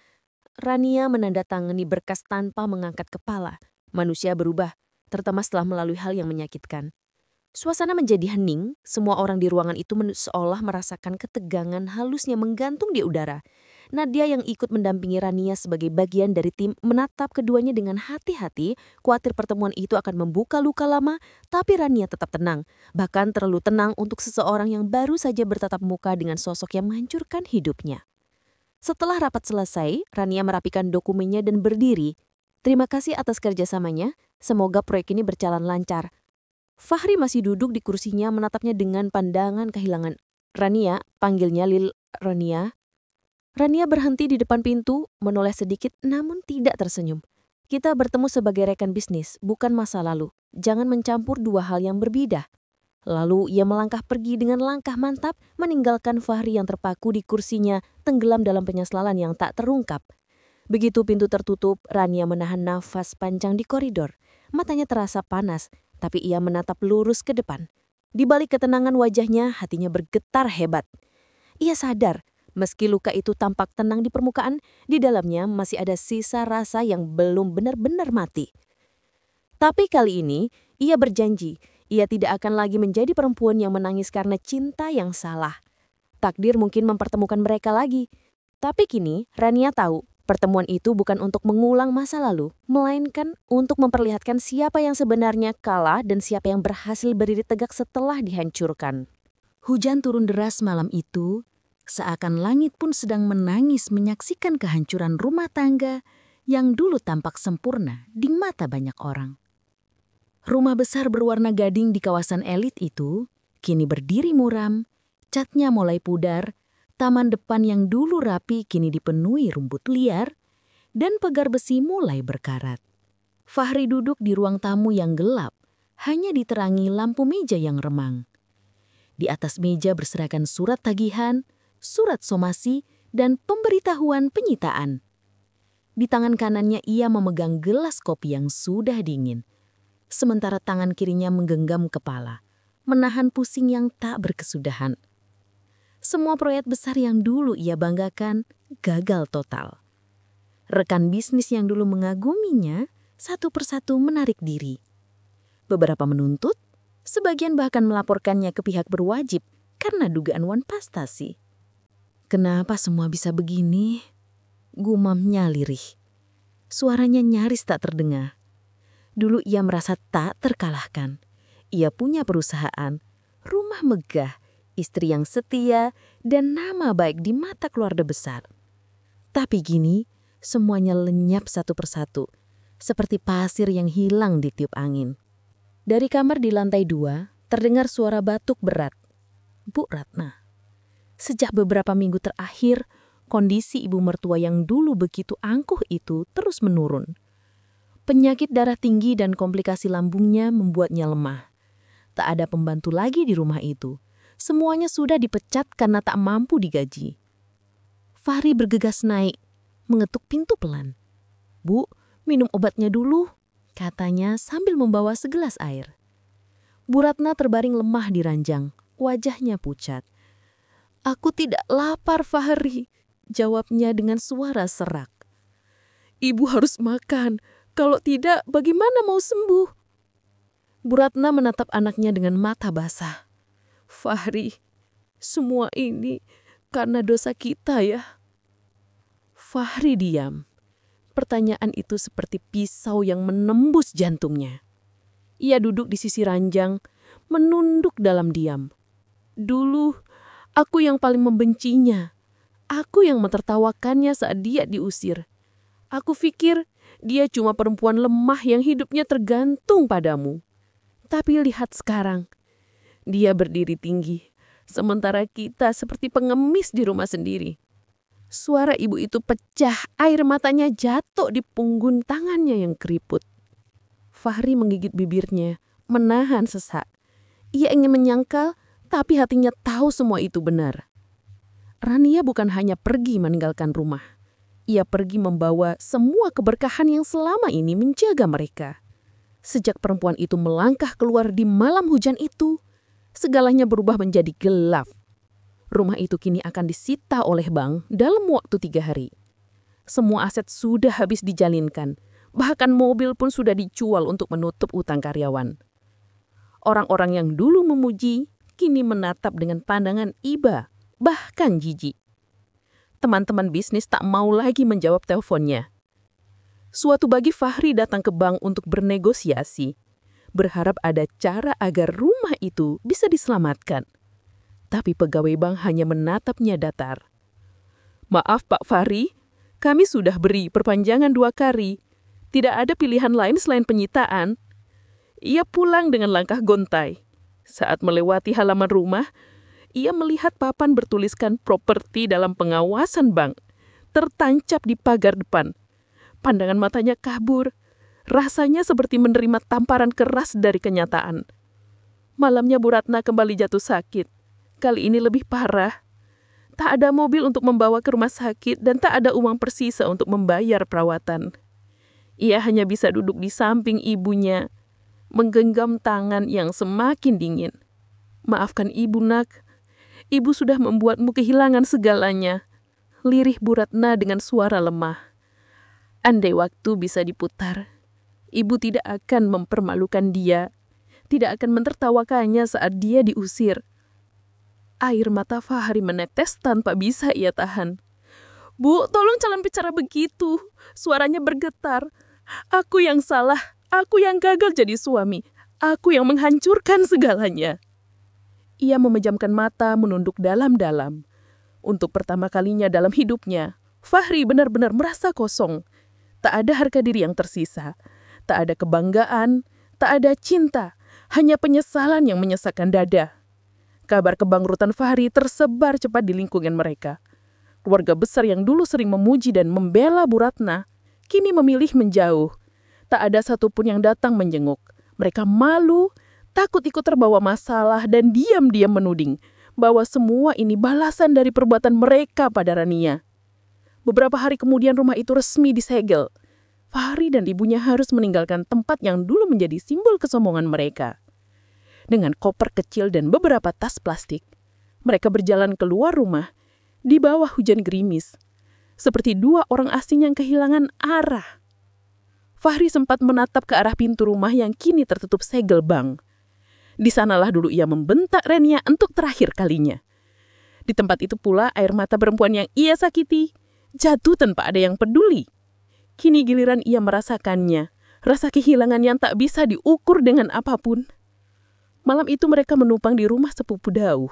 Rania menandatangani berkas tanpa mengangkat kepala. Manusia berubah, terutama setelah melalui hal yang menyakitkan. Suasana menjadi hening, semua orang di ruangan itu seolah merasakan ketegangan halusnya menggantung di udara. Nadia yang ikut mendampingi Rania sebagai bagian dari tim menatap keduanya dengan hati-hati, khawatir pertemuan itu akan membuka luka lama, tapi Rania tetap tenang, bahkan terlalu tenang untuk seseorang yang baru saja bertatap muka dengan sosok yang menghancurkan hidupnya. Setelah rapat selesai, Rania merapikan dokumennya dan berdiri. Terima kasih atas kerjasamanya, semoga proyek ini berjalan lancar. Fahri masih duduk di kursinya menatapnya dengan pandangan kehilangan. Rania, panggilnya Lil Rania. Rania berhenti di depan pintu, menoleh sedikit namun tidak tersenyum. Kita bertemu sebagai rekan bisnis, bukan masa lalu. Jangan mencampur dua hal yang berbeda. Lalu ia melangkah pergi dengan langkah mantap, meninggalkan Fahri yang terpaku di kursinya, tenggelam dalam penyesalan yang tak terungkap. Begitu pintu tertutup, Rania menahan nafas panjang di koridor. Matanya terasa panas, tapi ia menatap lurus ke depan. Di balik ketenangan wajahnya, hatinya bergetar hebat. Ia sadar, meski luka itu tampak tenang di permukaan, di dalamnya masih ada sisa rasa yang belum benar-benar mati. Tapi kali ini, ia berjanji, ia tidak akan lagi menjadi perempuan yang menangis karena cinta yang salah. Takdir mungkin mempertemukan mereka lagi. Tapi kini, Rania tahu, Pertemuan itu bukan untuk mengulang masa lalu, melainkan untuk memperlihatkan siapa yang sebenarnya kalah dan siapa yang berhasil berdiri tegak setelah dihancurkan.
Hujan turun deras malam itu, seakan langit pun sedang menangis menyaksikan kehancuran rumah tangga yang dulu tampak sempurna di mata banyak orang. Rumah besar berwarna gading di kawasan elit itu kini berdiri muram, catnya mulai pudar, taman depan yang dulu rapi kini dipenuhi rumput liar, dan pagar besi mulai berkarat. Fahri duduk di ruang tamu yang gelap, hanya diterangi lampu meja yang remang. Di atas meja berserakan surat tagihan, surat somasi, dan pemberitahuan penyitaan. Di tangan kanannya ia memegang gelas kopi yang sudah dingin, sementara tangan kirinya menggenggam kepala, menahan pusing yang tak berkesudahan. Semua proyek besar yang dulu ia banggakan gagal total. Rekan bisnis yang dulu mengaguminya satu persatu menarik diri. Beberapa menuntut, sebagian bahkan melaporkannya ke pihak berwajib karena dugaan wanpastasi. Kenapa semua bisa begini? Gumamnya lirih. Suaranya nyaris tak terdengar. Dulu ia merasa tak terkalahkan. Ia punya perusahaan, rumah megah, istri yang setia, dan nama baik di mata keluarga besar. Tapi kini, semuanya lenyap satu persatu, seperti pasir yang hilang ditiup angin. Dari kamar di lantai 2, terdengar suara batuk berat. Bu Ratna. Sejak beberapa minggu terakhir, kondisi ibu mertua yang dulu begitu angkuh itu terus menurun. Penyakit darah tinggi dan komplikasi lambungnya membuatnya lemah. Tak ada pembantu lagi di rumah itu. Semuanya sudah dipecat karena tak mampu digaji. Fahri bergegas naik, mengetuk pintu pelan. Bu, minum obatnya dulu, katanya sambil membawa segelas air. Bu Ratna terbaring lemah di ranjang, wajahnya pucat. Aku tidak lapar, Fahri, jawabnya dengan suara serak. Ibu harus makan, kalau tidak bagaimana mau sembuh? Bu Ratna menatap anaknya dengan mata basah. Fahri, semua ini karena dosa kita ya. Fahri diam. Pertanyaan itu seperti pisau yang menembus jantungnya. Ia duduk di sisi ranjang, menunduk dalam diam. Dulu, aku yang paling membencinya. Aku yang mentertawakannya saat dia diusir. Aku pikir dia cuma perempuan lemah yang hidupnya tergantung padamu. Tapi lihat sekarang, dia berdiri tinggi, sementara kita seperti pengemis di rumah sendiri. Suara ibu itu pecah, air matanya jatuh di punggung tangannya yang keriput. Fahri menggigit bibirnya, menahan sesak. Ia ingin menyangkal, tapi hatinya tahu semua itu benar. Rania bukan hanya pergi meninggalkan rumah. Ia pergi membawa semua keberkahan yang selama ini menjaga mereka. Sejak perempuan itu melangkah keluar di malam hujan itu, segalanya berubah menjadi gelap. Rumah itu kini akan disita oleh bank dalam waktu 3 hari. Semua aset sudah habis dijalinkan, bahkan mobil pun sudah dijual untuk menutup utang karyawan. Orang-orang yang dulu memuji, kini menatap dengan pandangan iba, bahkan jijik. Teman-teman bisnis tak mau lagi menjawab teleponnya. Suatu pagi Fahri datang ke bank untuk bernegosiasi, berharap ada cara agar rumah itu bisa diselamatkan. Tapi pegawai bank hanya menatapnya datar. Maaf Pak Fahri, kami sudah beri perpanjangan 2 kali. Tidak ada pilihan lain selain penyitaan. Ia pulang dengan langkah gontai. Saat melewati halaman rumah, ia melihat papan bertuliskan properti dalam pengawasan bank, tertancap di pagar depan. Pandangan matanya kabur, rasanya seperti menerima tamparan keras dari kenyataan. Malamnya Bu Ratna kembali jatuh sakit. Kali ini lebih parah. Tak ada mobil untuk membawa ke rumah sakit dan tak ada uang persisa untuk membayar perawatan. Ia hanya bisa duduk di samping ibunya, menggenggam tangan yang semakin dingin. Maafkan ibu nak, ibu sudah membuatmu kehilangan segalanya. Lirih Bu Ratna dengan suara lemah. Andai waktu bisa diputar, ibu tidak akan mempermalukan dia, tidak akan mentertawakannya saat dia diusir. Air mata Fahri menetes tanpa bisa ia tahan.
Bu, tolong jangan bicara begitu. Suaranya bergetar. Aku yang salah. Aku yang gagal jadi suami. Aku yang menghancurkan segalanya. Ia memejamkan mata, menunduk dalam-dalam. Untuk pertama kalinya dalam hidupnya, Fahri benar-benar merasa kosong. Tak ada harga diri yang tersisa. Tak ada kebanggaan, tak ada cinta. Hanya penyesalan yang menyesakkan dada. Kabar kebangkrutan Fahri tersebar cepat di lingkungan mereka. Keluarga besar yang dulu sering memuji dan membela Bu Ratna, kini memilih menjauh. Tak ada satupun yang datang menjenguk. Mereka malu, takut ikut terbawa masalah dan diam-diam menuding bahwa semua ini balasan dari perbuatan mereka pada Rania. Beberapa hari kemudian rumah itu resmi disegel. Fahri dan ibunya harus meninggalkan tempat yang dulu menjadi simbol kesombongan mereka. Dengan koper kecil dan beberapa tas plastik, mereka berjalan keluar rumah di bawah hujan gerimis, seperti dua orang asing yang kehilangan arah. Fahri sempat menatap ke arah pintu rumah yang kini tertutup segel bang. Di sanalah dulu ia membentak Rania untuk terakhir kalinya. Di tempat itu pula air mata perempuan yang ia sakiti jatuh tanpa ada yang peduli. Kini giliran ia merasakannya, rasa kehilangan yang tak bisa diukur dengan apapun. Malam itu mereka menumpang di rumah sepupu Dauh.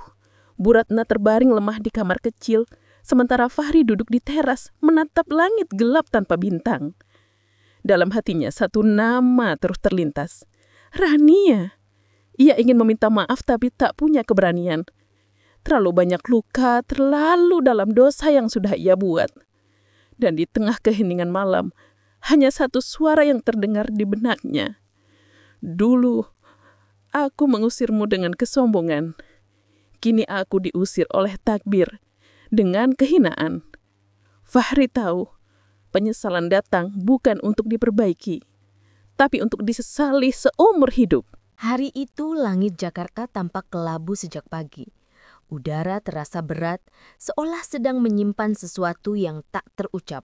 Bu Ratna terbaring lemah di kamar kecil, sementara Fahri duduk di teras menatap langit gelap tanpa bintang. Dalam hatinya satu nama terus terlintas. Rania. Ia ingin meminta maaf tapi tak punya keberanian. Terlalu banyak luka, terlalu dalam dosa yang sudah ia buat. Dan di tengah keheningan malam, hanya satu suara yang terdengar di benaknya. Dulu, aku mengusirmu dengan kesombongan. Kini aku diusir oleh takbir dengan kehinaan. Fahri tahu, penyesalan datang bukan untuk diperbaiki, tapi untuk disesali seumur hidup.
Hari itu langit Jakarta tampak kelabu sejak pagi. Udara terasa berat, seolah sedang menyimpan sesuatu yang tak terucap.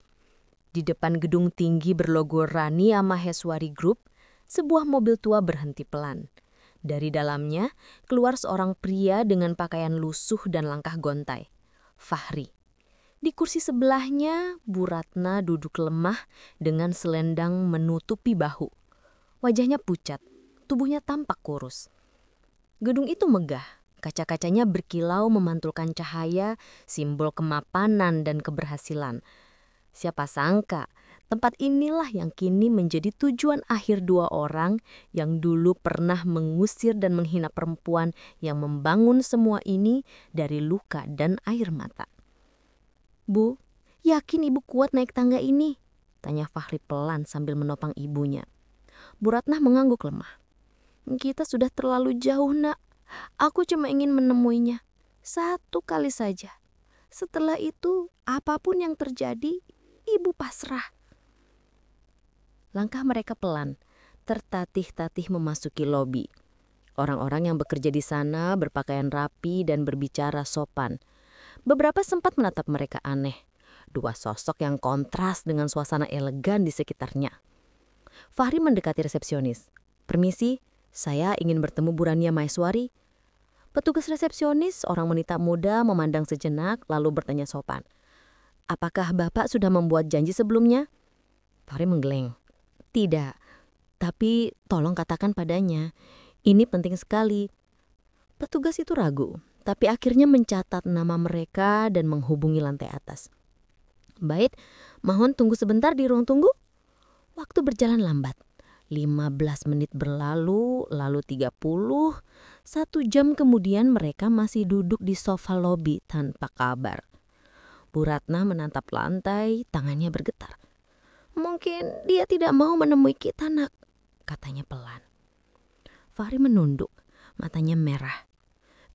Di depan gedung tinggi berlogo Rania Maheswari Group, sebuah mobil tua berhenti pelan. Dari dalamnya, keluar seorang pria dengan pakaian lusuh dan langkah gontai. Fahri. Di kursi sebelahnya, Bu Ratna duduk lemah dengan selendang menutupi bahu. Wajahnya pucat, tubuhnya tampak kurus. Gedung itu megah, kaca-kacanya berkilau memantulkan cahaya, simbol kemapanan dan keberhasilan. Siapa sangka, tempat inilah yang kini menjadi tujuan akhir dua orang yang dulu pernah mengusir dan menghina perempuan yang membangun semua ini dari luka dan air mata. Bu, yakin ibu kuat naik tangga ini? Tanya Fahri pelan sambil menopang ibunya. Bu Ratna mengangguk lemah. Kita sudah terlalu jauh, nak. Aku cuma ingin menemuinya. Satu kali saja. Setelah itu, apapun yang terjadi, ibu pasrah. Langkah mereka pelan, tertatih-tatih memasuki lobi. Orang-orang yang bekerja di sana berpakaian rapi dan berbicara sopan. Beberapa sempat menatap mereka aneh. Dua sosok yang kontras dengan suasana elegan di sekitarnya. Fahri mendekati resepsionis. Permisi, saya ingin bertemu Bu Rania Maheswari. Petugas resepsionis, orang wanita muda, memandang sejenak lalu bertanya sopan. Apakah Bapak sudah membuat janji sebelumnya? Fahri menggeleng. Tidak, tapi tolong katakan padanya. Ini penting sekali. Petugas itu ragu, tapi akhirnya mencatat nama mereka dan menghubungi lantai atas. Baik, mohon tunggu sebentar di ruang tunggu. Waktu berjalan lambat. 15 menit berlalu, lalu 30. 1 jam kemudian mereka masih duduk di sofa lobi tanpa kabar. Bu Ratna menatap lantai, tangannya bergetar. Mungkin dia tidak mau menemui kita, nak, katanya pelan. Fahri menunduk, matanya merah.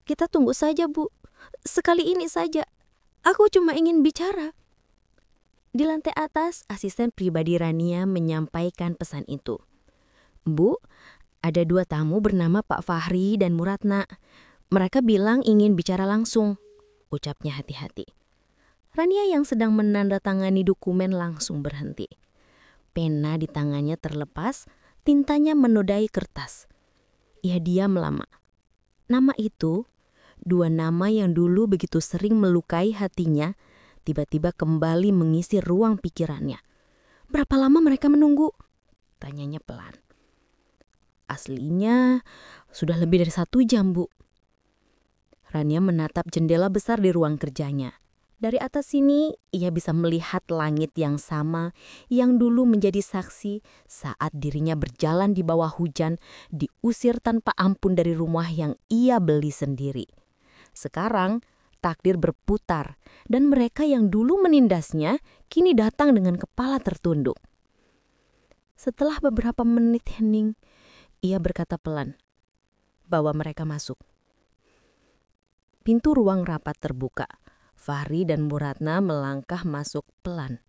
Kita tunggu saja, Bu. Sekali ini saja. Aku cuma ingin bicara. Di lantai atas, asisten pribadi Rania menyampaikan pesan itu. Bu, ada 2 tamu bernama Pak Fahri dan Bu Ratna. Mereka bilang ingin bicara langsung, ucapnya hati-hati. Rania yang sedang menandatangani dokumen langsung berhenti. Pena di tangannya terlepas, tintanya menodai kertas. Ia diam lama. Nama itu, 2 nama yang dulu begitu sering melukai hatinya,
tiba-tiba kembali mengisi ruang pikirannya. "Berapa lama mereka menunggu?" tanyanya pelan. "Aslinya sudah lebih dari 1 jam, Bu." Rania menatap jendela besar di ruang kerjanya. Dari atas sini, ia bisa melihat langit yang sama yang dulu menjadi saksi saat dirinya berjalan di bawah hujan, diusir tanpa ampun dari rumah yang ia beli sendiri. Sekarang, takdir berputar dan mereka yang dulu menindasnya kini datang dengan kepala tertunduk. Setelah beberapa menit hening, ia berkata pelan, "Bawa mereka masuk." Pintu ruang rapat terbuka. Fahri dan Bu Ratna melangkah masuk pelan.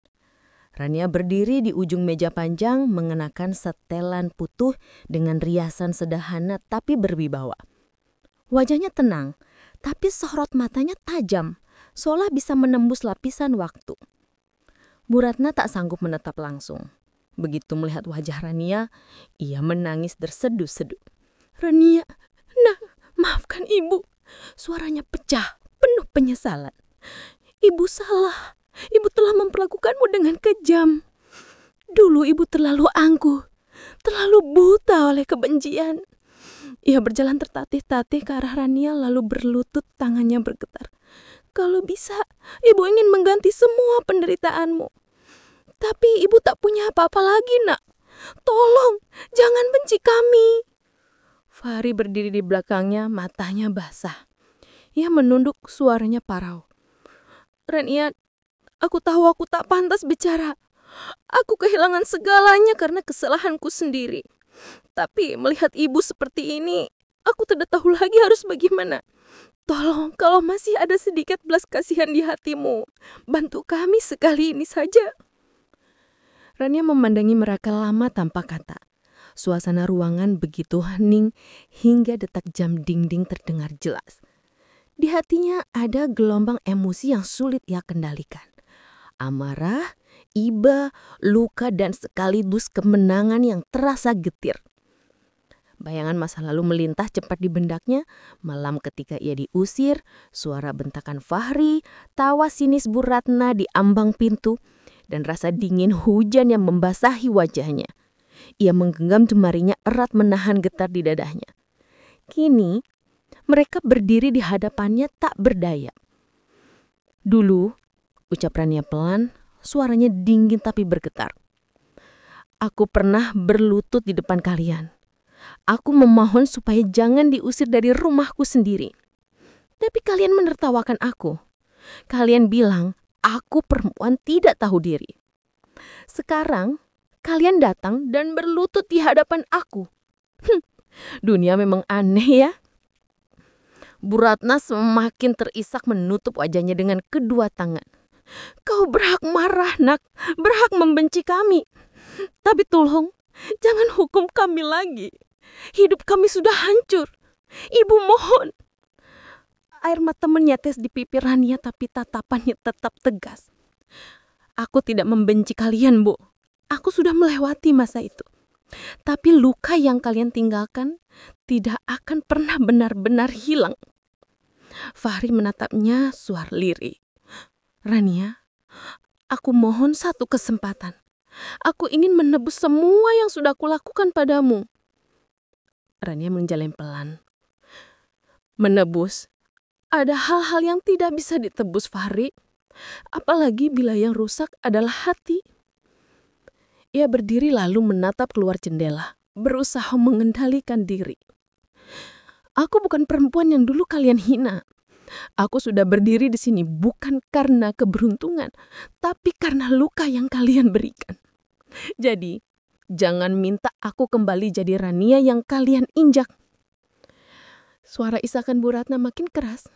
Rania berdiri di ujung meja panjang mengenakan setelan putih dengan riasan sederhana tapi berwibawa. Wajahnya tenang, tapi sorot matanya tajam, seolah bisa menembus lapisan waktu. Bu Ratna tak sanggup menatap langsung. Begitu melihat wajah Rania, ia menangis terseduh-seduh. "Rania, maafkan Ibu." Suaranya pecah, penuh penyesalan. "Ibu salah. Ibu telah memperlakukanmu dengan kejam. Dulu Ibu terlalu angkuh, terlalu buta oleh kebencian." Ia berjalan tertatih-tatih ke arah Rania lalu berlutut, tangannya bergetar. "Kalau bisa, Ibu ingin mengganti semua penderitaanmu. Tapi Ibu tak punya apa-apa lagi, Nak. Tolong, jangan benci kami." Fahri berdiri di belakangnya, matanya basah. Ia menunduk, suaranya parau. "Rania, aku tahu aku tak pantas bicara. Aku kehilangan segalanya karena kesalahanku sendiri. Tapi melihat Ibu seperti ini, aku tidak tahu lagi harus bagaimana. Tolong, kalau masih ada sedikit belas kasihan di hatimu, bantu kami sekali ini saja." Rania memandangi mereka lama tanpa kata. Suasana ruangan begitu hening hingga detak jam dinding terdengar jelas. Di hatinya ada gelombang emosi yang sulit ia kendalikan. Amarah, iba, luka, dan sekaligus kemenangan yang terasa getir. Bayangan masa lalu melintas cepat di bendaknya. Malam ketika ia diusir, suara bentakan Fahri, tawa sinis Bu Ratna di ambang pintu, dan rasa dingin hujan yang membasahi wajahnya. Ia menggenggam jemarinya erat menahan getar di dadanya. Kini, mereka berdiri di hadapannya tak berdaya. "Dulu," ucap Rania pelan, suaranya dingin tapi bergetar, "aku pernah berlutut di depan kalian. Aku memohon supaya jangan diusir dari rumahku sendiri. Tapi kalian menertawakan aku. Kalian bilang aku perempuan tidak tahu diri. Sekarang kalian datang dan berlutut di hadapan aku. Dunia memang aneh ya." Bu Ratna semakin terisak menutup wajahnya dengan kedua tangan. "Kau berhak marah, Nak. Berhak membenci kami. Tapi tolong, jangan hukum kami lagi. Hidup kami sudah hancur. Ibu mohon." Air mata menetes di pipi Rania tapi tatapannya tetap tegas. "Aku tidak membenci kalian, Bu. Aku sudah melewati masa itu. Tapi luka yang kalian tinggalkan tidak akan pernah benar-benar hilang." Fahri menatapnya suar lirih. "Rania, aku mohon satu kesempatan. Aku ingin menebus semua yang sudah kulakukan padamu." Rania menjalin pelan. "Menebus? Ada hal-hal yang tidak bisa ditebus, Fahri. Apalagi bila yang rusak adalah hati." Ia berdiri lalu menatap keluar jendela, berusaha mengendalikan diri. "Aku bukan perempuan yang dulu kalian hina. Aku sudah berdiri di sini bukan karena keberuntungan, tapi karena luka yang kalian berikan. Jadi, jangan minta aku kembali jadi Rania yang kalian injak." Suara isakan Bu Ratna makin keras.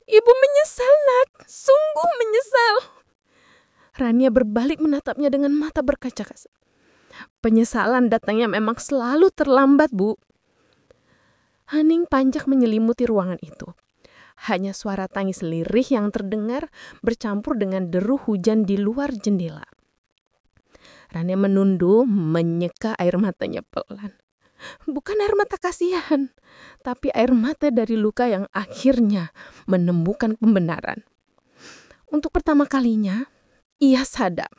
"Ibu menyesal, Nak. Sungguh menyesal." Rania berbalik menatapnya dengan mata berkaca-kaca. "Penyesalan datangnya memang selalu terlambat, Bu." Hening panjang menyelimuti ruangan itu. Hanya suara tangis lirih yang terdengar bercampur dengan deru hujan di luar jendela. Rania menunduk, menyeka air matanya pelan. Bukan air mata kasihan, tapi air mata dari luka yang akhirnya menemukan pembenaran.
Untuk pertama kalinya, ia sadar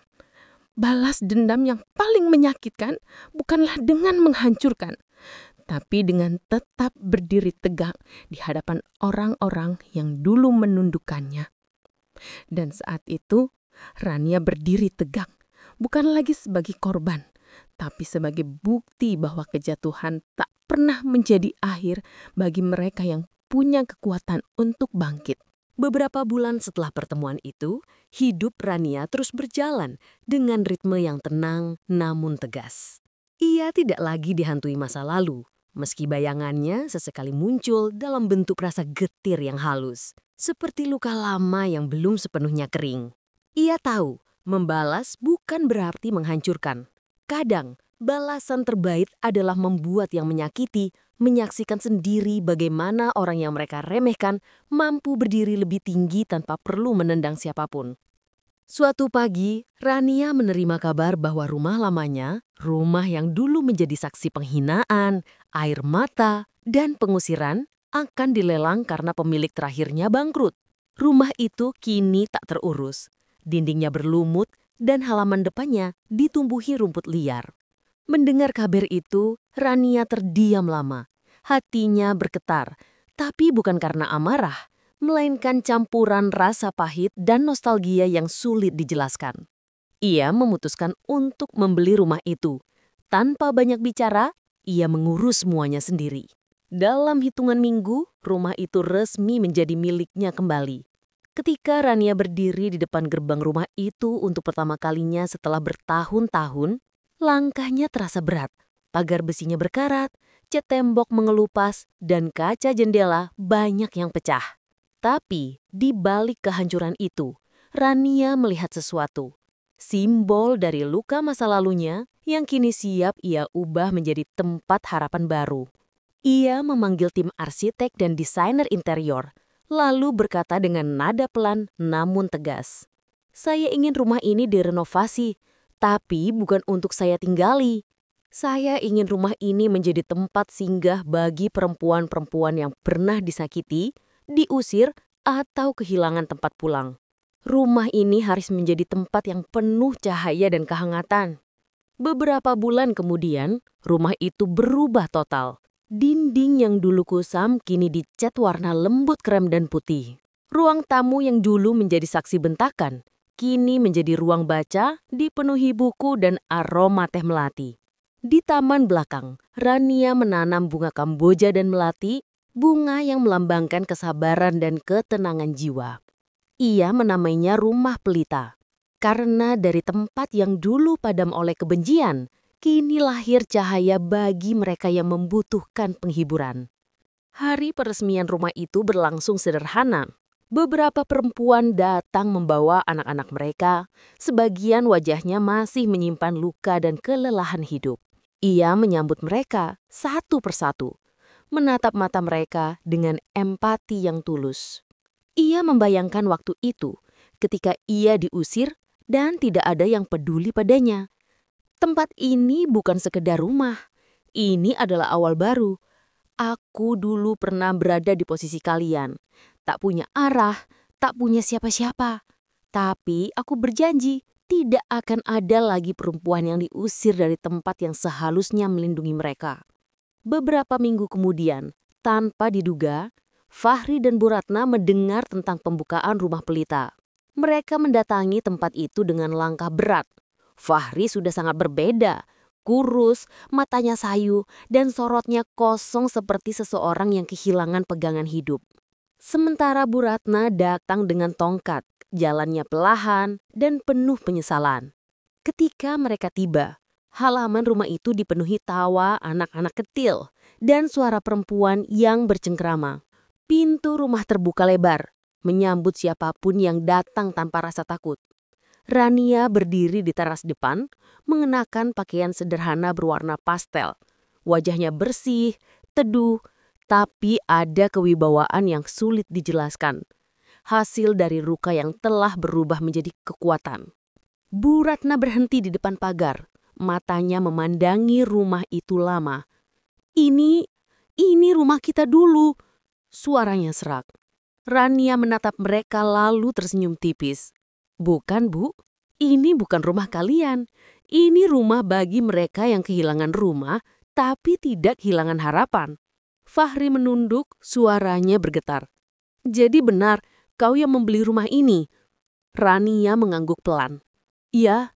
balas dendam yang paling menyakitkan bukanlah dengan menghancurkan, tapi dengan tetap berdiri tegak di hadapan orang-orang yang dulu menundukkannya. Dan saat itu, Rania berdiri tegak, bukan lagi sebagai korban, tapi sebagai bukti bahwa kejatuhan tak pernah menjadi akhir bagi mereka yang punya kekuatan untuk bangkit.
Beberapa bulan setelah pertemuan itu, hidup Rania terus berjalan dengan ritme yang tenang namun tegas. Ia tidak lagi dihantui masa lalu, meski bayangannya sesekali muncul dalam bentuk rasa getir yang halus, seperti luka lama yang belum sepenuhnya kering. Ia tahu, membalas bukan berarti menghancurkan. Kadang, balasan terbaik adalah membuat yang menyakiti menyaksikan sendiri bagaimana orang yang mereka remehkan mampu berdiri lebih tinggi tanpa perlu menendang siapapun. Suatu pagi, Rania menerima kabar bahwa rumah lamanya, rumah yang dulu menjadi saksi penghinaan, air mata, dan pengusiran, akan dilelang karena pemilik terakhirnya bangkrut. Rumah itu kini tak terurus. Dindingnya berlumut dan halaman depannya ditumbuhi rumput liar. Mendengar kabar itu, Rania terdiam lama. Hatinya bergetar, tapi bukan karena amarah, melainkan campuran rasa pahit dan nostalgia yang sulit dijelaskan. Ia memutuskan untuk membeli rumah itu. Tanpa banyak bicara, ia mengurus semuanya sendiri. Dalam hitungan minggu, rumah itu resmi menjadi miliknya kembali. Ketika Rania berdiri di depan gerbang rumah itu untuk pertama kalinya setelah bertahun-tahun, langkahnya terasa berat, pagar besinya berkarat, cat tembok mengelupas, dan kaca jendela banyak yang pecah. Tapi di balik kehancuran itu, Rania melihat sesuatu. Simbol dari luka masa lalunya yang kini siap ia ubah menjadi tempat harapan baru. Ia memanggil tim arsitek dan desainer interior, lalu berkata dengan nada pelan namun tegas, "Saya ingin rumah ini direnovasi. Tapi bukan untuk saya tinggali. Saya ingin rumah ini menjadi tempat singgah bagi perempuan-perempuan yang pernah disakiti, diusir, atau kehilangan tempat pulang. Rumah ini harus menjadi tempat yang penuh cahaya dan kehangatan." Beberapa bulan kemudian, rumah itu berubah total. Dinding yang dulu kusam kini dicat warna lembut krem dan putih. Ruang tamu yang dulu menjadi saksi bentakan kini menjadi ruang baca, dipenuhi buku dan aroma teh melati. Di taman belakang, Rania menanam bunga kamboja dan melati, bunga yang melambangkan kesabaran dan ketenangan jiwa. Ia menamainya Rumah Pelita, karena dari tempat yang dulu padam oleh kebencian, kini lahir cahaya bagi mereka yang membutuhkan penghiburan. Hari peresmian rumah itu berlangsung sederhana. Beberapa perempuan datang membawa anak-anak mereka, sebagian wajahnya masih menyimpan luka dan kelelahan hidup. Ia menyambut mereka satu persatu, menatap mata mereka dengan empati yang tulus. Ia membayangkan waktu itu, ketika ia diusir dan tidak ada yang peduli padanya. Tempat ini bukan sekedar rumah, ini adalah awal baru. Aku dulu pernah berada di posisi kalian. Tak punya arah, tak punya siapa-siapa. Tapi aku berjanji tidak akan ada lagi perempuan yang diusir dari tempat yang seharusnya melindungi mereka. Beberapa minggu kemudian, tanpa diduga, Fahri dan Bu Ratna mendengar tentang pembukaan Rumah Pelita. Mereka mendatangi tempat itu dengan langkah berat. Fahri sudah sangat berbeda. Kurus, matanya sayu, dan sorotnya kosong seperti seseorang yang kehilangan pegangan hidup. Sementara Bu Ratna datang dengan tongkat, jalannya perlahan dan penuh penyesalan. Ketika mereka tiba, halaman rumah itu dipenuhi tawa anak-anak kecil dan suara perempuan yang bercengkrama. Pintu rumah terbuka lebar, menyambut siapapun yang datang tanpa rasa takut. Rania berdiri di teras depan, mengenakan pakaian sederhana berwarna pastel. Wajahnya bersih, teduh, tapi ada kewibawaan yang sulit dijelaskan. Hasil dari luka yang telah berubah menjadi kekuatan. Bu Ratna berhenti di depan pagar, matanya memandangi rumah itu lama. Ini rumah kita dulu, suaranya serak. Rania menatap mereka lalu tersenyum tipis. "Bukan, Bu. Ini bukan rumah kalian. Ini rumah bagi mereka yang kehilangan rumah, tapi tidak kehilangan harapan." Fahri menunduk, suaranya bergetar. "Jadi benar, kau yang membeli rumah ini?" Rania mengangguk pelan. "Iya,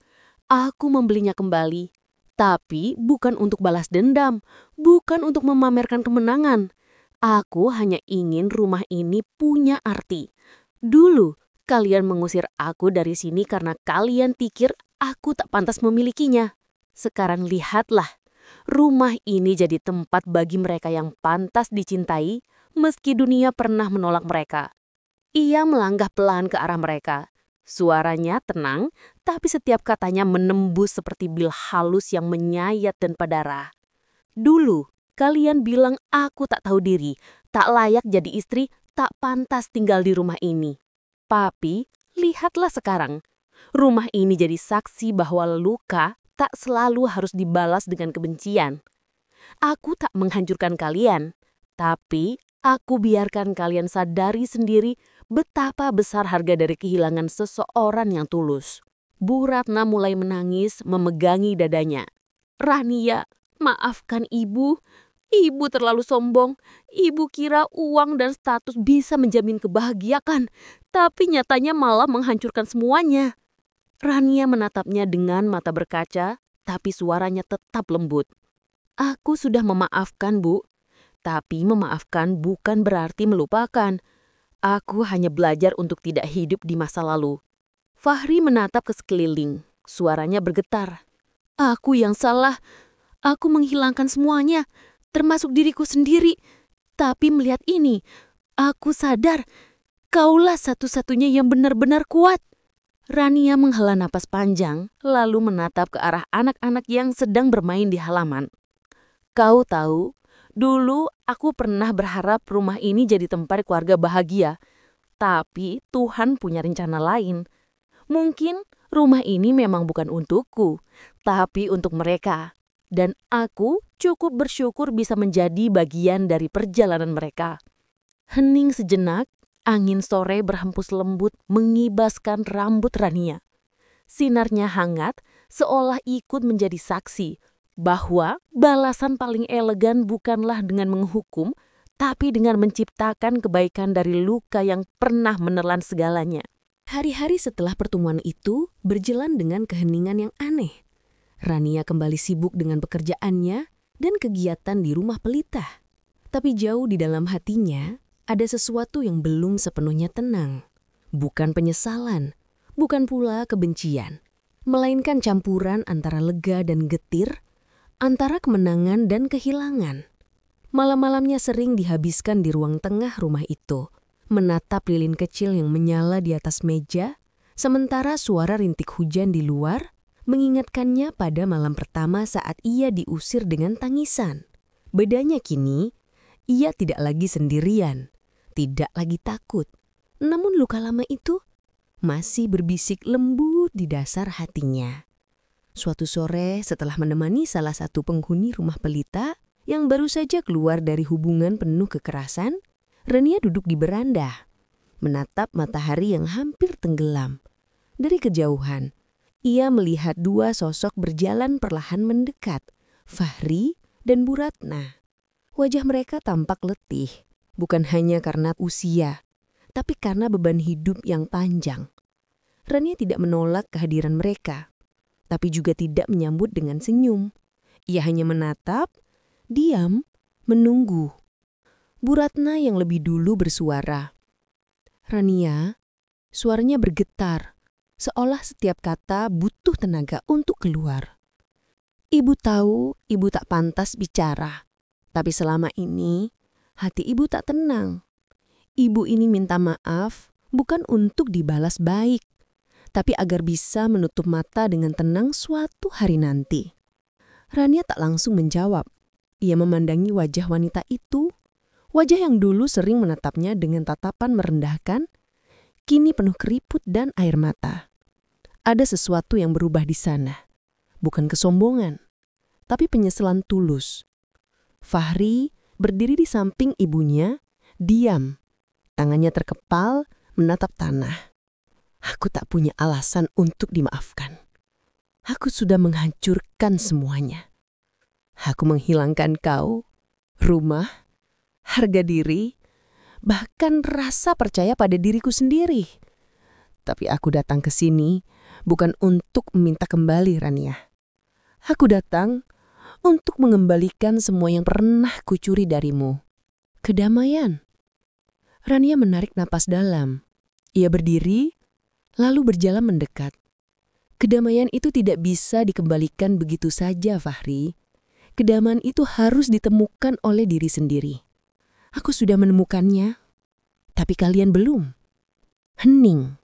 aku membelinya kembali. Tapi bukan untuk balas dendam, bukan untuk memamerkan kemenangan. Aku hanya ingin rumah ini punya arti. Dulu, kalian mengusir aku dari sini karena kalian pikir aku tak pantas memilikinya. Sekarang lihatlah, rumah ini jadi tempat bagi mereka yang pantas dicintai, meski dunia pernah menolak mereka." Ia melangkah pelan ke arah mereka. Suaranya tenang, tapi setiap katanya menembus seperti bil halus yang menyayat dan darah. "Dulu, kalian bilang aku tak tahu diri, tak layak jadi istri, tak pantas tinggal di rumah ini. Tapi, lihatlah sekarang. Rumah ini jadi saksi bahwa luka tak selalu harus dibalas dengan kebencian. Aku tak menghancurkan kalian, tapi aku biarkan kalian sadari sendiri betapa besar harga dari kehilangan seseorang yang tulus." Bu Ratna mulai menangis, memegangi dadanya. "Rania, maafkan ibu. Ibu terlalu sombong. Ibu kira uang dan status bisa menjamin kebahagiaan, tapi nyatanya malah menghancurkan semuanya." Rania menatapnya dengan mata berkaca, tapi suaranya tetap lembut. "Aku sudah memaafkan, Bu. Tapi memaafkan bukan berarti melupakan. Aku hanya belajar untuk tidak hidup di masa lalu." Fahri menatap ke sekeliling. Suaranya bergetar. "Aku yang salah. Aku menghilangkan semuanya, termasuk diriku sendiri. Tapi melihat ini, aku sadar kaulah satu-satunya yang benar-benar kuat." Rania menghela napas panjang, lalu menatap ke arah anak-anak yang sedang bermain di halaman. "Kau tahu, dulu aku pernah berharap rumah ini jadi tempat keluarga bahagia. Tapi Tuhan punya rencana lain. Mungkin rumah ini memang bukan untukku, tapi untuk mereka. Dan aku cukup bersyukur bisa menjadi bagian dari perjalanan mereka." Hening sejenak, angin sore berhembus lembut mengibaskan rambut Rania. Sinarnya hangat, seolah ikut menjadi saksi bahwa balasan paling elegan bukanlah dengan menghukum, tapi dengan menciptakan kebaikan dari luka yang pernah menelan segalanya.
Hari-hari setelah pertemuan itu berjalan dengan keheningan yang aneh. Rania kembali sibuk dengan pekerjaannya dan kegiatan di rumah pelita. Tapi jauh di dalam hatinya, ada sesuatu yang belum sepenuhnya tenang. Bukan penyesalan, bukan pula kebencian, melainkan campuran antara lega dan getir, antara kemenangan dan kehilangan. Malam-malamnya sering dihabiskan di ruang tengah rumah itu, menatap lilin kecil yang menyala di atas meja, sementara suara rintik hujan di luar mengingatkannya pada malam pertama saat ia diusir dengan tangisan. Bedanya kini, ia tidak lagi sendirian, tidak lagi takut. Namun luka lama itu masih berbisik lembut di dasar hatinya. Suatu sore setelah menemani salah satu penghuni rumah pelita yang baru saja keluar dari hubungan penuh kekerasan, Rania duduk di beranda, menatap matahari yang hampir tenggelam. Dari kejauhan, ia melihat dua sosok berjalan perlahan mendekat, Fahri dan Bu Ratna. Wajah mereka tampak letih, bukan hanya karena usia, tapi karena beban hidup yang panjang. Rania tidak menolak kehadiran mereka, tapi juga tidak menyambut dengan senyum. Ia hanya menatap, diam, menunggu. Bu Ratna yang lebih dulu bersuara. "Rania," suaranya bergetar, seolah setiap kata butuh tenaga untuk keluar. "Ibu tahu ibu tak pantas bicara. Tapi selama ini, hati ibu tak tenang. Ibu ini minta maaf bukan untuk dibalas baik, tapi agar bisa menutup mata dengan tenang suatu hari nanti." Rania tak langsung menjawab. Ia memandangi wajah wanita itu, wajah yang dulu sering menatapnya dengan tatapan merendahkan, kini penuh keriput dan air mata. Ada sesuatu yang berubah di sana, bukan kesombongan, tapi penyesalan tulus. Fahri berdiri di samping ibunya, diam.
Tangannya terkepal, menatap tanah. Aku tak punya alasan untuk dimaafkan. Aku sudah menghancurkan semuanya. Aku menghilangkan kau, rumah, harga diri, bahkan rasa percaya pada diriku sendiri. Tapi aku datang ke sini bukan untuk meminta kembali, Rania. Aku datang untuk mengembalikan semua yang pernah kucuri darimu. Kedamaian. Rania menarik napas dalam. Ia berdiri, lalu berjalan mendekat. Kedamaian itu tidak bisa dikembalikan begitu saja, Fahri. Kedamaian itu harus ditemukan oleh diri sendiri. Aku sudah menemukannya, tapi kalian belum. Hening.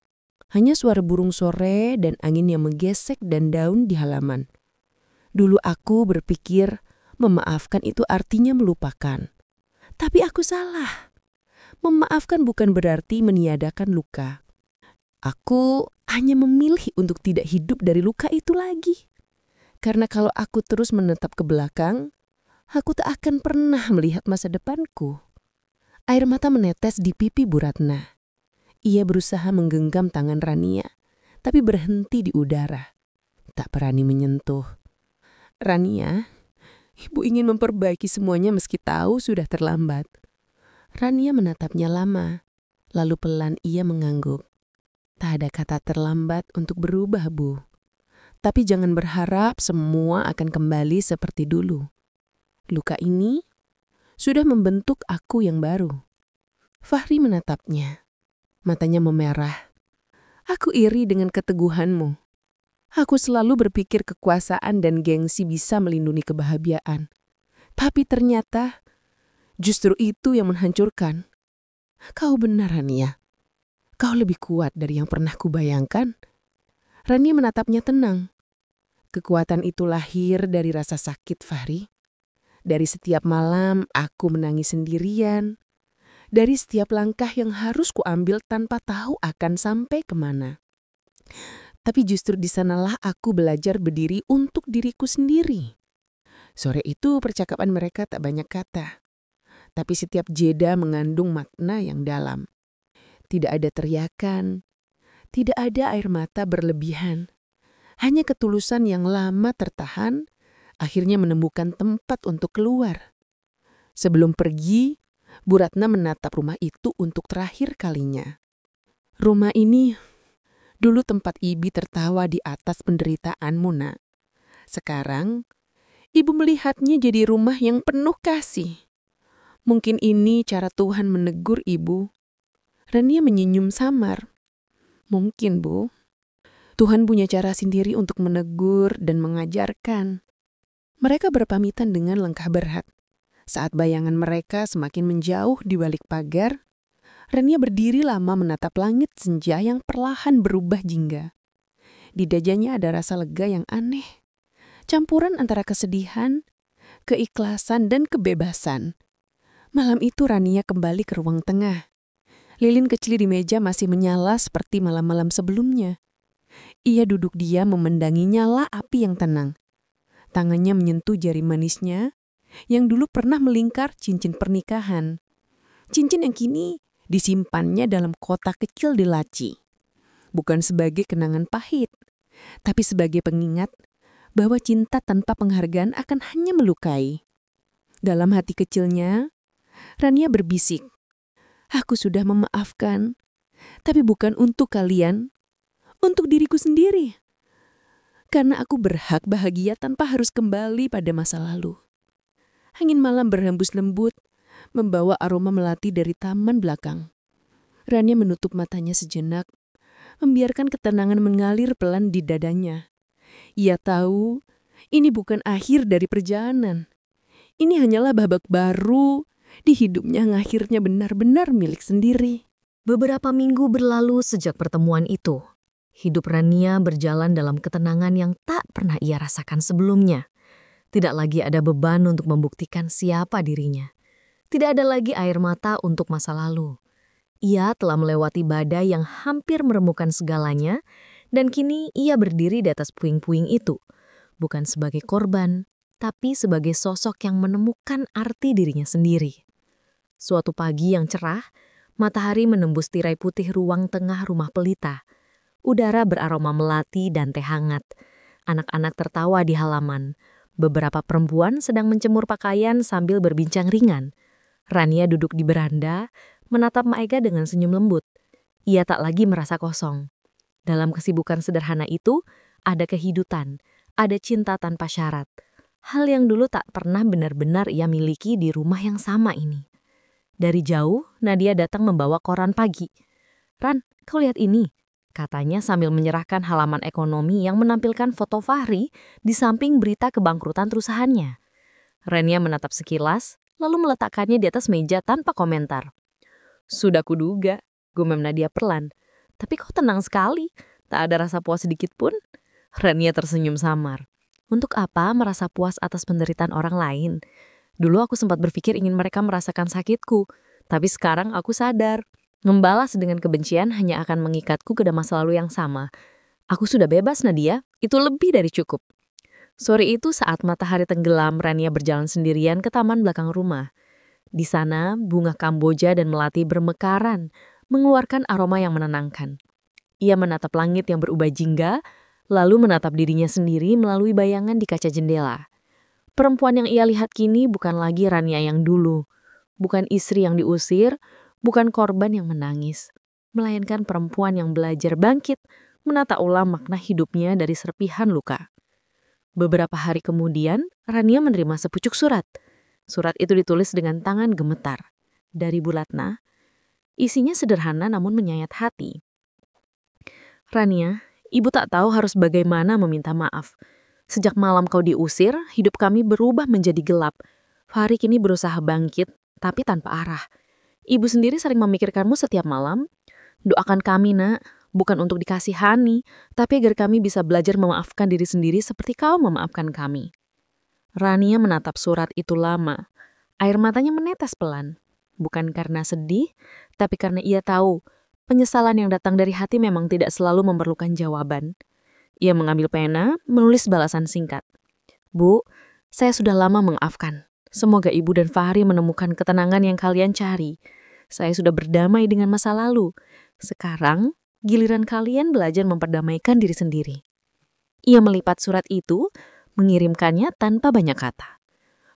Hanya suara burung sore dan angin yang menggesek dan daun di halaman. Dulu aku berpikir memaafkan itu artinya melupakan. Tapi aku salah. Memaafkan bukan berarti meniadakan luka. Aku hanya memilih untuk tidak hidup dari luka itu lagi. Karena kalau aku terus menetap ke belakang, aku tak akan pernah melihat masa depanku. Air mata menetes di pipi Bu Ratna. Ia berusaha menggenggam tangan Rania, tapi berhenti di udara. Tak berani menyentuh. Rania, ibu ingin memperbaiki semuanya meski tahu sudah terlambat. Rania menatapnya lama, lalu pelan ia mengangguk. Tak ada kata terlambat untuk berubah, Bu. Tapi jangan berharap semua akan kembali seperti dulu. Luka ini sudah membentuk aku yang baru. Fahri menatapnya. Matanya memerah. Aku iri dengan keteguhanmu. Aku selalu berpikir kekuasaan dan gengsi bisa melindungi kebahagiaan. Tapi ternyata justru itu yang menghancurkan. Kau benar, Rania. Kau lebih kuat dari yang pernah kubayangkan. Rania menatapnya tenang. Kekuatan itu lahir dari rasa sakit, Fahri. Dari setiap malam aku menangis sendirian. Dari setiap langkah yang harus kuambil tanpa tahu akan sampai kemana. Tapi justru di sanalah aku belajar berdiri untuk diriku sendiri. Sore itu percakapan mereka tak banyak kata. Tapi setiap jeda mengandung makna yang dalam. Tidak ada teriakan, tidak ada air mata berlebihan. Hanya ketulusan yang lama tertahan, akhirnya menemukan tempat untuk keluar. Sebelum pergi, Bu Ratna menatap rumah itu untuk terakhir kalinya. Rumah ini dulu tempat Ibi tertawa di atas penderitaanmu, Nak. Sekarang, Ibu melihatnya jadi rumah yang penuh kasih. Mungkin ini cara Tuhan menegur Ibu. Rania menyenyum samar. Mungkin, Bu. Tuhan punya cara sendiri untuk menegur dan mengajarkan. Mereka berpamitan dengan langkah berat. Saat bayangan mereka semakin menjauh di balik pagar, Rania berdiri lama menatap langit senja yang perlahan berubah jingga. Di dadanya ada rasa lega yang aneh. Campuran antara kesedihan, keikhlasan, dan kebebasan. Malam itu Rania kembali ke ruang tengah. Lilin kecil di meja masih menyala seperti malam-malam sebelumnya. Ia duduk diam memendangi nyala api yang tenang. Tangannya menyentuh jari manisnya yang dulu pernah melingkar cincin pernikahan. Cincin yang kini disimpannya dalam kotak kecil di laci. Bukan sebagai kenangan pahit, tapi sebagai pengingat bahwa cinta tanpa penghargaan akan hanya melukai. Dalam hati kecilnya, Rania berbisik, aku sudah memaafkan, tapi bukan untuk kalian, untuk diriku sendiri. Karena aku berhak bahagia tanpa harus kembali pada masa lalu. Angin malam berhembus lembut, membawa aroma melati dari taman belakang. Rania menutup matanya sejenak, membiarkan ketenangan mengalir pelan di dadanya. Ia tahu ini bukan akhir dari perjalanan. Ini hanyalah babak baru di hidupnya yang akhirnya benar-benar milik sendiri.
Beberapa minggu berlalu sejak pertemuan itu. Hidup Rania berjalan dalam ketenangan yang tak pernah ia rasakan sebelumnya. Tidak lagi ada beban untuk membuktikan siapa dirinya. Tidak ada lagi air mata untuk masa lalu. Ia telah melewati badai yang hampir meremukkan segalanya, dan kini ia berdiri di atas puing-puing itu. Bukan sebagai korban, tapi sebagai sosok yang menemukan arti dirinya sendiri. Suatu pagi yang cerah, Matahari menembus tirai putih ruang tengah rumah pelita. Udara beraroma melati dan teh hangat. Anak-anak tertawa di halaman. Beberapa perempuan sedang menjemur pakaian sambil berbincang ringan. Rania duduk di beranda, menatap Maega dengan senyum lembut. Ia tak lagi merasa kosong. Dalam kesibukan sederhana itu, ada kehidupan, ada cinta tanpa syarat. Hal yang dulu tak pernah benar-benar ia miliki di rumah yang sama ini. Dari jauh, Nadia datang membawa koran pagi. "Ran, kau lihat ini," katanya sambil menyerahkan halaman ekonomi yang menampilkan foto Fahri di samping berita kebangkrutan perusahaannya. Rania menatap sekilas, lalu meletakkannya di atas meja tanpa komentar. "Sudah kuduga," gumam Nadia perlahan. "Tapi kau tenang sekali, tak ada rasa puas sedikit pun?" Rania tersenyum samar. Untuk apa merasa puas atas penderitaan orang lain? Dulu aku sempat berpikir ingin mereka merasakan sakitku, tapi sekarang aku sadar, membalas dengan kebencian hanya akan mengikatku ke masa lalu yang sama. Aku sudah bebas, Nadia, itu lebih dari cukup. Sore itu saat matahari tenggelam, Rania berjalan sendirian ke taman belakang rumah. Di sana, bunga kamboja dan melati bermekaran, mengeluarkan aroma yang menenangkan. Ia menatap langit yang berubah jingga, lalu menatap dirinya sendiri melalui bayangan di kaca jendela. Perempuan yang ia lihat kini bukan lagi Rania yang dulu, bukan istri yang diusir, bukan korban yang menangis, melainkan perempuan yang belajar bangkit, menata ulang makna hidupnya dari serpihan luka. Beberapa hari kemudian, Rania menerima sepucuk surat. Surat itu ditulis dengan tangan gemetar. Dari Bu Ratna, isinya sederhana namun menyayat hati. "Rania, Ibu tak tahu harus bagaimana meminta maaf. Sejak malam kau diusir, hidup kami berubah menjadi gelap. Fahri kini berusaha bangkit, tapi tanpa arah. Ibu sendiri sering memikirkanmu setiap malam. Doakan kami, Nak, bukan untuk dikasihani, tapi agar kami bisa belajar memaafkan diri sendiri seperti kau memaafkan kami." Rania menatap surat itu lama. Air matanya menetes pelan. Bukan karena sedih, tapi karena ia tahu penyesalan yang datang dari hati memang tidak selalu memerlukan jawaban. Ia mengambil pena, menulis balasan singkat. "Bu, saya sudah lama memaafkan. Semoga Ibu dan Fahri menemukan ketenangan yang kalian cari. Saya sudah berdamai dengan masa lalu. Sekarang, giliran kalian belajar memperdamaikan diri sendiri." Ia melipat surat itu, mengirimkannya tanpa banyak kata.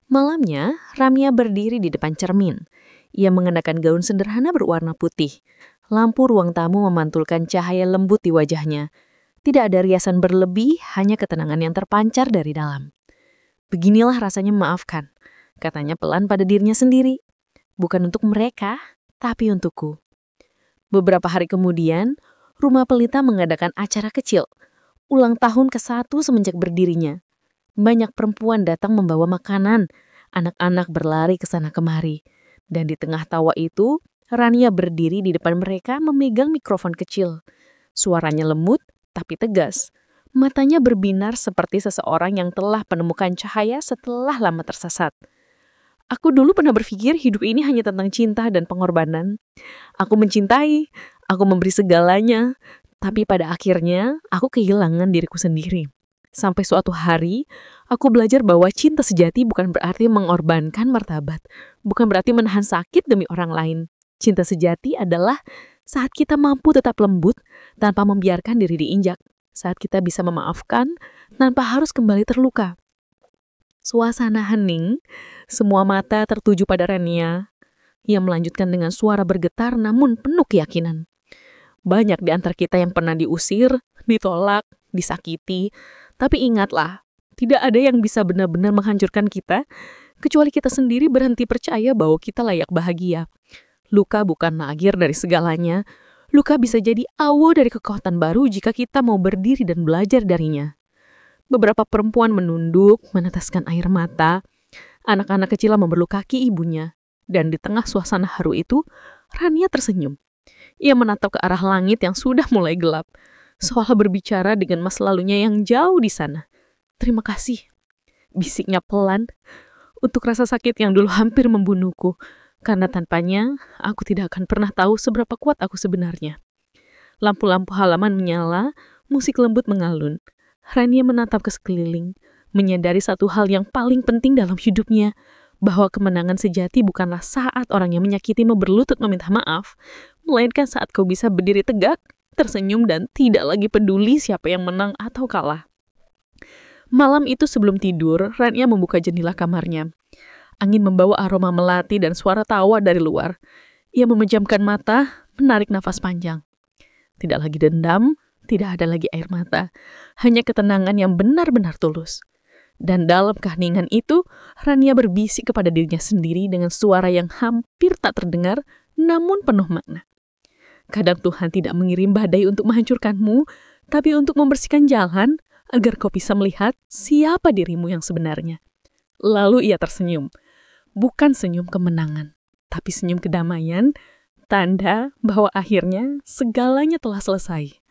Malamnya, Ramia berdiri di depan cermin. Ia mengenakan gaun sederhana berwarna putih. Lampu ruang tamu memantulkan cahaya lembut di wajahnya. Tidak ada riasan berlebih, hanya ketenangan yang terpancar dari dalam. "Beginilah rasanya memaafkan," katanya pelan pada dirinya sendiri. "Bukan untuk mereka, tapi untukku." Beberapa hari kemudian, rumah pelita mengadakan acara kecil. Ulang tahun ke-1 semenjak berdirinya. Banyak perempuan datang membawa makanan. Anak-anak berlari ke sana kemari. Dan di tengah tawa itu, Rania berdiri di depan mereka memegang mikrofon kecil. Suaranya lembut, tapi tegas. Matanya berbinar seperti seseorang yang telah menemukan cahaya setelah lama tersesat. "Aku dulu pernah berpikir hidup ini hanya tentang cinta dan pengorbanan. Aku mencintai, aku memberi segalanya, tapi pada akhirnya aku kehilangan diriku sendiri. Sampai suatu hari, aku belajar bahwa cinta sejati bukan berarti mengorbankan martabat, bukan berarti menahan sakit demi orang lain. Cinta sejati adalah saat kita mampu tetap lembut tanpa membiarkan diri diinjak. Saat kita bisa memaafkan tanpa harus kembali terluka." Suasana hening, semua mata tertuju pada Rania. Ia melanjutkan dengan suara bergetar namun penuh keyakinan. "Banyak di antara kita yang pernah diusir, ditolak, disakiti. Tapi ingatlah, tidak ada yang bisa benar-benar menghancurkan kita, kecuali kita sendiri berhenti percaya bahwa kita layak bahagia. Luka bukanlah akhir dari segalanya. Luka bisa jadi awal dari kekuatan baru jika kita mau berdiri dan belajar darinya." Beberapa perempuan menunduk, meneteskan air mata. Anak-anak kecil memeluk kaki ibunya. Dan di tengah suasana haru itu, Rania tersenyum. Ia menatap ke arah langit yang sudah mulai gelap, seolah berbicara dengan masa lalunya yang jauh di sana. "Terima kasih," bisiknya pelan, "untuk rasa sakit yang dulu hampir membunuhku. Karena tanpanya, aku tidak akan pernah tahu seberapa kuat aku sebenarnya." Lampu-lampu halaman menyala, musik lembut mengalun. Rania menatap ke sekeliling, menyadari satu hal yang paling penting dalam hidupnya,
bahwa kemenangan sejati bukanlah saat orang yang menyakitimu berlutut meminta maaf, melainkan saat kau bisa berdiri tegak, tersenyum dan tidak lagi peduli siapa yang menang atau kalah. Malam itu sebelum tidur, Rania membuka jendela kamarnya. Angin membawa aroma melati dan suara tawa dari luar. Ia memejamkan mata, menarik nafas panjang. Tidak lagi dendam, tidak ada lagi air mata. Hanya ketenangan yang benar-benar tulus. Dan dalam keheningan itu, Rania berbisik kepada dirinya sendiri dengan suara yang hampir tak terdengar, namun penuh makna. Kadang Tuhan tidak mengirim badai untuk menghancurkanmu, tapi untuk membersihkan jalan, agar kau bisa melihat siapa dirimu yang sebenarnya. Lalu ia tersenyum. Bukan senyum kemenangan, tapi senyum kedamaian, tanda bahwa akhirnya segalanya telah selesai.